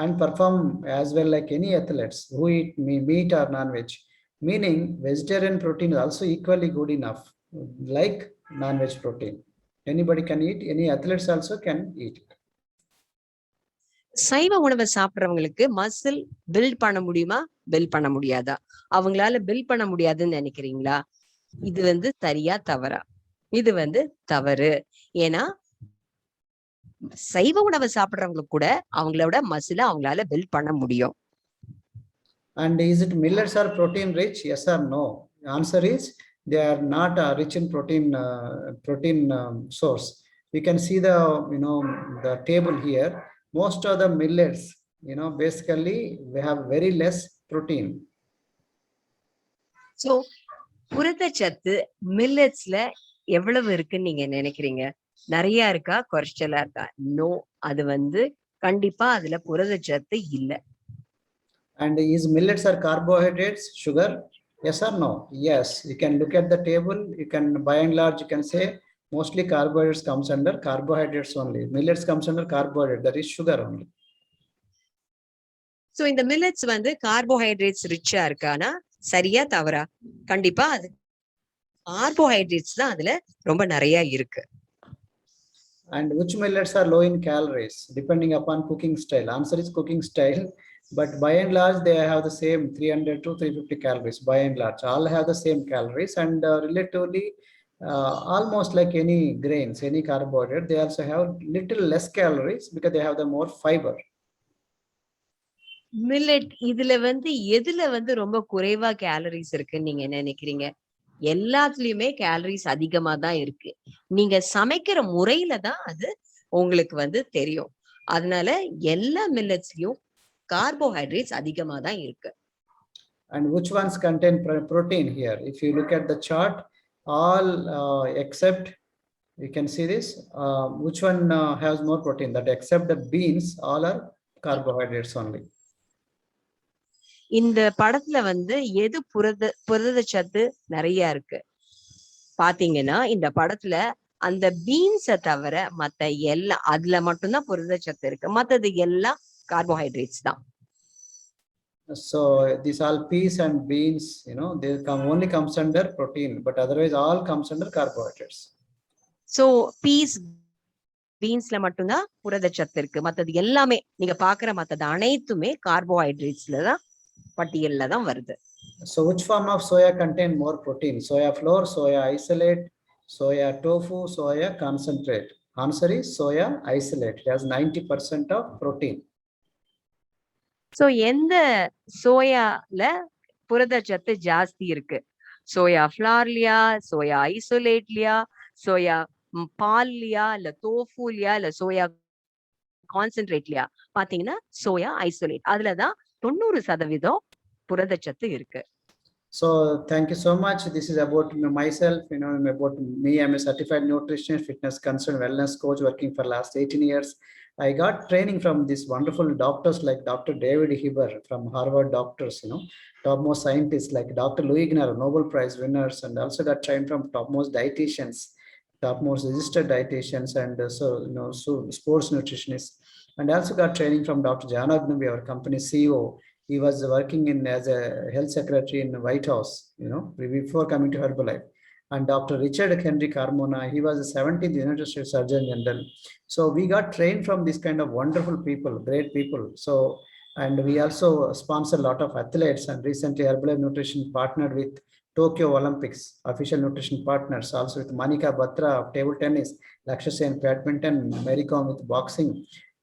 and perform as well like any athletes who eat meat or non-veg. Meaning vegetarian protein is also equally good enough like non-veg protein. Anybody can eat, any athletes also can eat.
சைவ உணவை சாப்பிடுறவங்களுக்கு muscle build பண்ண முடியுமா, build பண்ண முடியாதா? அவங்களால build பண்ண முடியாதுன்னு நினைக்கிறீங்களா? இது வந்து சரியா தவறா? இது வந்து தவறு. ஏன்னா சைவ உணவை சாப்பிடுறவங்களுக்கு கூட அவங்களோட மசில அவங்களால பில்ட் பண்ண முடியும்.
And is it millets are protein rich? Yes or no? The answer is they are not rich in protein source. You can see the table here. Most of the millets, basically we have very less protein.
So புரதச்சத்து மில்லட்ஸ்ல எவ்வளவு இருக்குன்னு நீங்க நினைக்கிறீங்க? நிறைய இருக்கா, குறைச்சலா இருக்கா? No, அது வந்து கண்டிப்பா அதுல புரதச்சத்து இல்ல.
And is millets are carbohydrates, sugar? Yes or no? Yes. You can look at the table. You can, by and large, you can say mostly carbohydrates comes under carbohydrates only. Millets comes under carbohydrate, that is sugar only.
So இந்த millets வந்து carbohydrates ரிச்சா இருக்கானா சரியா தவறா? கண்டிப்பா அது carbohydrates தான் அதுல ரொம்ப நிறைய இருக்கு.
And which millets are low in calories depending upon cooking style? Answer is cooking style, but by and large they have the same 300 to 350 calories. By and large all have the same calories, and relatively almost like any grains, any carbohydrate, they also have little less calories because they have the more fiber.
Millet இதுல வந்து எதுல வந்து ரொம்ப குறைவா calories இருக்குன்னு நீங்க நினைக்கிறீங்க? எல்லாத்துலயுமே கேலரிஸ் அதிகமா தான் இருக்கு. நீங்க சமைக்கிற முறையில தான் அது உங்களுக்கு வந்து தெரியும். அதனால எல்லா மில்லட்ஸ்லயும் கார்போஹைட்ரேட்ஸ் அதிகமா தான் இருக்கு.
And which ones contain protein here? If you look at the chart, all except, you can see this, which one has more protein? That except the beans, all are carbohydrates only.
இந்த படத்துல வந்து எது புரதச்சத்து நிறைய இருக்கு பாத்தீங்கன்னா, இந்த படத்துல அந்த பீன்ஸை தவிர மத்த எல்லாம் அதுல மட்டும்தான் புரதச்சத்து இருக்கு. மத்தது எல்லாம் கார்போஹைட்ரேட்ஸ் தான்.
So these all peas and beans, they only comes under protein, but otherwise all comes under carbohydrates.
So peas, பீன்ஸ்ல மட்டும்தான் புரதச்சத்து இருக்கு. மத்தது எல்லாமே நீங்க பாக்குற மத்தது அனைத்துமே கார்போஹைட்ரேட்ஸ்ல தான் பட்டியல்ல தான் வருது.
So which form of soya contain more protein? Soya flour, soya isolate, soya tofu, soya concentrate. Answer is soya isolate. It has 90% of protein.
So எந்த சோயால புரதச்சத்து ஜாஸ்தி இருக்கு? சோயா ஃபிளார்லயா, சோயா ஐசோலேட்லயா, சோயா பால்லயா, இல்ல தோஃபுலயா, இல்ல சோயா கான்சென்ட்ரேட்லயா? பாத்தீங்கன்னா சோயா ஐசோலேட். அதுலதான் 90% புரதச்சத்து இருக்கு.
So thank you so much. This is about myself, about me. I'm a certified nutritionist, fitness concern, wellness coach working for last 18 years. I got training from these wonderful doctors like Dr. David Heber from Harvard doctors, topmost scientists like Dr. Louis Gnar, Nobel Prize winners, and also got trained from topmost dietitians, topmost registered dietitians, and so sports nutritionists. And also got training from Dr. Janagnavi, our company CEO. He was working as a health secretary in the White House, before coming to Herbalife. And Dr. Richard Henry Carmona, he was the 17th United States Surgeon General. So we got trained from these kind of wonderful people, great people. So, and we also sponsor a lot of athletes, and recently Herbalife Nutrition partnered with Tokyo Olympics, official nutrition partners, also with Manika Batra of table tennis, Lakshya Sen badminton, Mary Kom with boxing,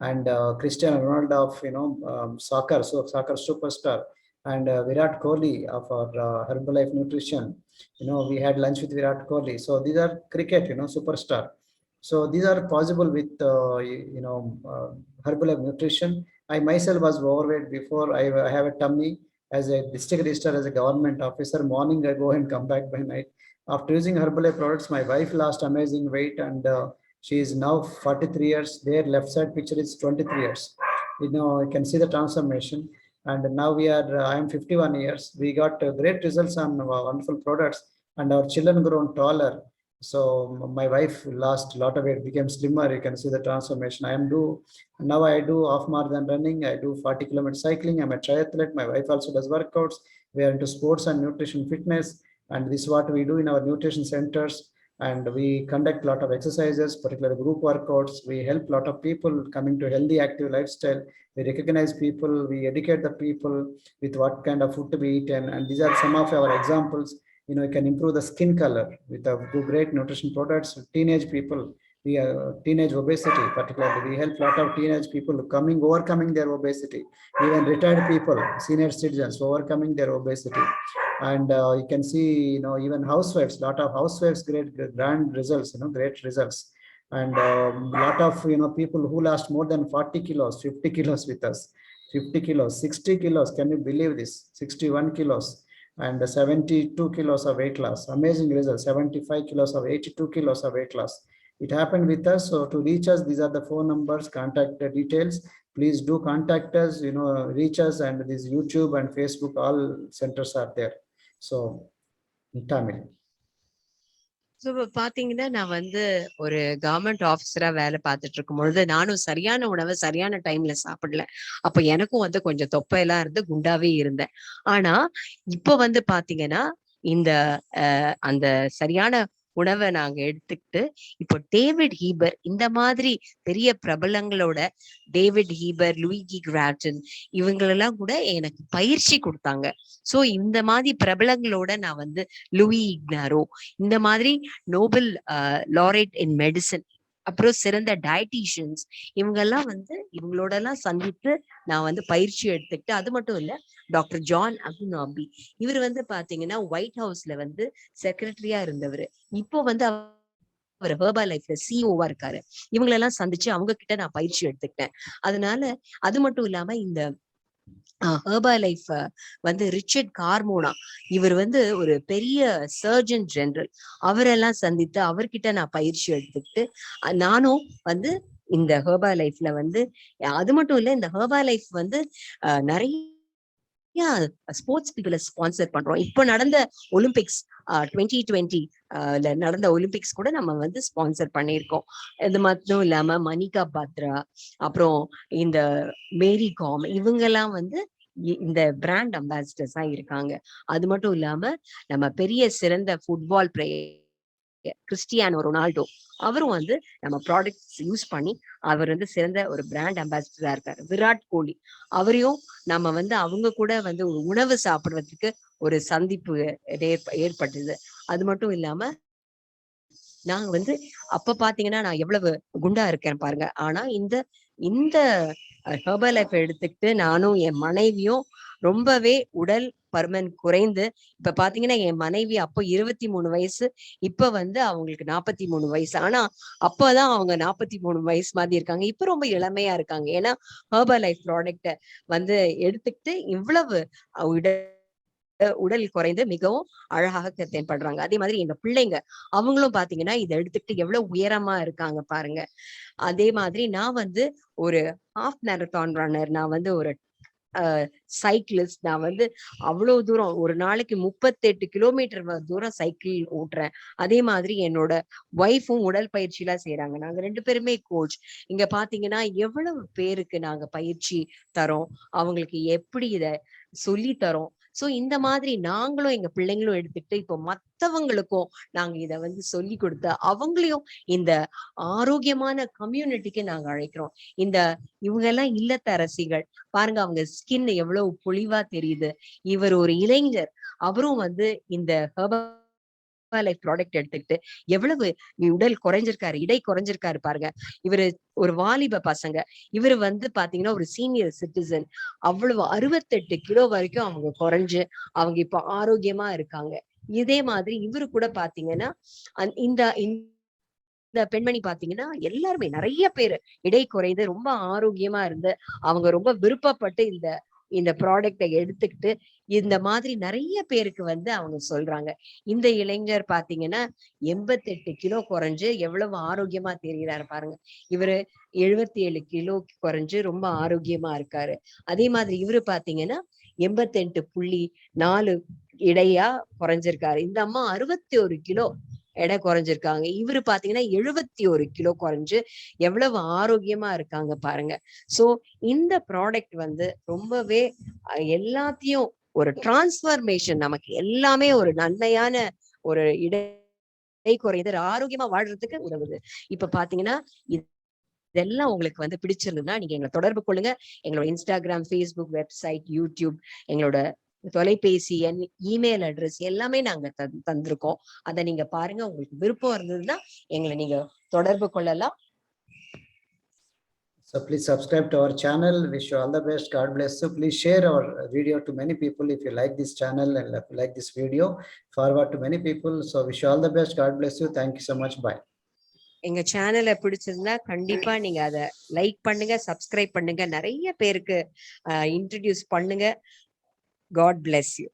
and Cristiano Ronaldo of soccer, so soccer superstar, and Virat Kohli of our Herbalife Nutrition. We had lunch with Virat Kohli. So these are cricket, superstar. So these are possible with Herbalife Nutrition. I myself was overweight before. I have a tummy. As a district register, as a government officer, morning I go and come back by night. After using Herbalife products, my wife lost amazing weight, and she is now 43 years. Their left side picture is 23 years. I can see the transformation. And now I am 51 years. We got great results on wonderful products, and our children grown taller. So my wife lost a lot of weight, became slimmer. You can see the transformation. Now I do half marathon running. I do 40-kilometer cycling. I'm a triathlete. My wife also does workouts. We are into sports and nutrition fitness. And this is what we do in our nutrition centers. And we conduct a lot of exercises, particularly group workouts. We help a lot of people coming to healthy, active lifestyle. We recognize people, we educate the people with what kind of food to be eaten. And these are some of our examples. You can improve the skin color with great nutrition products. Teenage people, teenage obesity, particularly, we help a lot of teenage people overcoming their obesity. Even retired people, senior citizens, overcoming their obesity. And you can see, even housewives, lot of housewives, grand results, great results. And lot of, people who lost more than 40 kilos, 50 kilos with us, 50 kilos, 60 kilos. Can you believe this? 61 kilos and 72 kilos of weight loss. Amazing results. 75 kilos of 82 kilos of weight loss. It happened with us. So to reach us, these are the phone numbers, contact details. Please do contact us, reach us, and this YouTube and Facebook, all centers are there. So, Tamil.
So பாத்தீங்கன்னா நான் ஒரு government ஆஃபீஸரா வேலை பார்த்துட்டு இருக்கும் பொழுது நானும் சரியான உணவை சரியான டைம்ல சாப்பிடல. அப்ப எனக்கும் கொஞ்சம் தொப்பையெல்லாம் இருந்து குண்டாவே இருந்தேன். ஆனா இப்ப பாத்தீங்கன்னா இந்த அந்த சரியான உணவை நாங்க எடுத்துக்கிட்டு இப்போ டேவிட் ஹீபர் இந்த மாதிரி பெரிய பிரபலங்களோட டேவிட் ஹீபர், லூயிகி கிராட்டன் இவங்களெல்லாம் கூட எனக்கு பயிற்சி கொடுத்தாங்க. சோ இந்த மாதிரி பிரபலங்களோட நான் லூயி இக்னாரோ, இந்த மாதிரி நோபல் லாரேட் இன் மெடிசன், அப்புறம் சிறந்த டயட்டீஷியன்ஸ், இவங்கெல்லாம் இவங்களோட எல்லாம் சந்தித்து நான் பயிற்சி எடுத்துக்கிட்டு, அது மட்டும் இல்ல டாக்டர் ஜான் அகுனாபி, இவர் பாத்தீங்கன்னா ஒயிட் ஹவுஸ்ல செக்ரட்டரியா இருந்தவர். இப்போ அவர் ஹெர்பலைஃப்ல சிஓவா இருக்காரு. இவங்களெல்லாம் சந்திச்சு அவங்க கிட்ட நான் பயிற்சி எடுத்துக்கிட்டேன். அதனால அது மட்டும் இல்லாம இந்த ஹெர்பலைஃப் ரிச்சர்ட் கார்மோனா, இவர் ஒரு பெரிய சர்ஜன் ஜெனரல். அவரெல்லாம் சந்தித்து அவர்கிட்ட நான் பயிற்சி எடுத்துக்கிட்டு நானும் இந்த ஹெர்பலைஃப்ல அது மட்டும் இல்ல, இந்த ஹெர்பலைஃப் நிறைய ஸ்போர்ட்ஸ் பீப்புளை ஸ்பான்சர் பண்றோம். இப்போ நடந்த ஒலிம்பிக்ஸ் 2020 நடந்த ஒலிம்பிக்ஸ் கூட நம்ம ஸ்பான்சர் பண்ணியிருக்கோம். இது மட்டும் இல்லாம மணிகா பாத்ரா, அப்புறம் இந்த மேரி காம், இவங்கெல்லாம் இந்த பிராண்ட் அம்பாசிடர்ஸா இருக்காங்க. அது மட்டும் இல்லாம நம்ம பெரிய சிறந்த ஃபுட்பால் பிளேயர் கிறிஸ்டியானோ ரொனால்டோ அவரும் வந்து நம்ம ப்ராடக்ட்ஸ் யூஸ் பண்ணி அவர் வந்து சிறந்த ஒரு பிராண்ட் அம்பாசிடரா இருக்காரு. விராட் கோலி அவரையும் நம்ம வந்து அவங்க கூட வந்து ஒரு உணவு சாப்பிடுறதுக்கு ஒரு சந்திப்பு ஏற்பட்டது. அது மட்டும் இல்லாம நாங்க வந்து அப்ப பாத்தீங்கன்னா நான் எவ்வளவு குண்டா இருக்கேன் பாருங்க. ஆனா இந்த இந்த ஹெர்பல் லைஃப் எடுத்துக்கிட்டு நானும் என் மனைவியும் ரொம்பவே உடல் பருமன் குறைந்து இப்ப பாத்தீங்கன்னா என் மனைவி அப்போ 23 வயசு, இப்ப வந்து அவங்களுக்கு 43 வயசு. ஆனா அப்பதான் அவங்க 43 வயசு மாதிரி இருக்காங்க. இப்ப ரொம்ப இளமையா இருக்காங்க. ஏன்னா ஹெர்பல் லைஃப் ப்ராடக்ட வந்து எடுத்துக்கிட்டு இவ்வளவு உடல் குறைந்து மிகவும் அழகாக தென்படுறாங்க. அதே மாதிரி எங்க பிள்ளைங்க அவங்களும் பாத்தீங்கன்னா இதை எடுத்துக்கிட்டு எவ்வளவு உயரமா இருக்காங்க பாருங்க. அதே மாதிரி நான் வந்து ஒரு ஹாஃப் மேரத்தான் ரன்னர், நான் வந்து ஒரு சைக்கிளிஸ்ட், நான் வந்து அவ்வளவு தூரம் ஒரு நாளைக்கு 38 கிலோமீட்டர் தூரம் சைக்கிள் ஓட்டுறேன். அதே மாதிரி என்னோட ஒய்ஃபும் உடற்பயிற்சி எல்லாம் செய்யறாங்க. நாங்க 2 பேருமே கோச். இங்க பாத்தீங்கன்னா எவ்வளவு பேருக்கு நாங்க பயிற்சி தரோம், அவங்களுக்கு எப்படி இத சொல்லி தரோம். சோ இந்த மாதிரி நாங்களும் எங்க பிள்ளைங்களும் எடுத்துக்கிட்டு இப்போ மத்தவங்களுக்கும் நாங்க இத வந்து சொல்லி கொடுத்து அவங்களையும் இந்த ஆரோக்கியமான கம்யூனிட்டிக்கு நாங்க அழைக்கிறோம். இவங்க எல்லாம் இல்லத்தரசிகள் பாருங்க, அவங்க ஸ்கின் எவ்வளவு பொலிவா தெரியுது. இவர் ஒரு இளைஞர், அவரும் வந்து இந்த லைஃப் ப்ராடக்ட் எடுத்துக்கிட்டு எவ்வளவு உடல் குறைஞ்சிருக்காரு, இடை குறைஞ்சிருக்காரு பாருங்க. இவரு ஒரு வாலிப பசங்க, இவரு வந்து பாத்தீங்கன்னா ஒரு சீனியர் சிட்டிசன், அவ்வளவு 68 கிலோ வரைக்கும் அவங்க குறைஞ்சு அவங்க இப்ப ஆரோக்கியமா இருக்காங்க. இதே மாதிரி இவரு கூட பாத்தீங்கன்னா இந்த இந்த பெண்மணி பாத்தீங்கன்னா எல்லாருமே நிறைய பேரு இடை குறைந்து ரொம்ப ஆரோக்கியமா இருந்து அவங்க ரொம்ப விருப்பப்பட்டு இந்த இந்த ப்ராடக்டை எடுத்துக்கிட்டு இந்த மாதிரி நிறைய பேருக்கு வந்து அவங்க சொல்றாங்க. இந்த இளைஞர் பாத்தீங்கன்னா 88 கிலோ குறைஞ்சு எவ்வளவு ஆரோக்கியமா தெரிகிறாரு பாருங்க. இவரு 77 கிலோ குறைஞ்சு ரொம்ப ஆரோக்கியமா இருக்காரு. அதே மாதிரி இவரு பாத்தீங்கன்னா 88.4 இடையா குறைஞ்சிருக்காரு. இந்த அம்மா 61 கிலோ எடை குறைஞ்சிருக்காங்க. இவரு பாத்தீங்கன்னா 71 கிலோ குறைஞ்சு எவ்வளவு ஆரோக்கியமா இருக்காங்க பாருங்க. சோ இந்த ப்ராடக்ட் வந்து ரொம்பவே எல்லாத்தையும் ஒரு டிரான்ஸ்பர்மேஷன், நமக்கு எல்லாமே ஒரு நன்மையான ஒரு இடை குறைந்து ஆரோக்கியமா வாழ்றதுக்கு உதவுது. இப்ப பாத்தீங்கன்னா இதெல்லாம் உங்களுக்கு வந்து பிடிச்சிருந்ததுன்னா நீங்க எங்களை தொடர்பு கொள்ளுங்க. எங்களோட இன்ஸ்டாகிராம், ஃபேஸ்புக், வெப்சைட், யூடியூப், எங்களோட தொலைபேசி எண், இமெயில் அட்ரஸ் எல்லாமே நாங்க தந்திருக்கோம். அதை நீங்க பாருங்க. உங்களுக்கு விருப்பம் இருந்ததுன்னா எங்களை நீங்க தொடர்பு கொள்ளலாம்.
So please subscribe to our channel. Wish you all the best. God bless you. Please share our video to many people if you like this channel and like this video. Forward to many people. So wish you all the best. God bless you. Thank you so much. Bye.
எங்க சேனலை பிடிச்சிருந்தா கண்டிப்பா நீங்க அதை like பண்ணுங்க, subscribe பண்ணுங்க, நிறைய பேருக்கு இன்ட்ரடியூஸ் பண்ணுங்க. God bless you.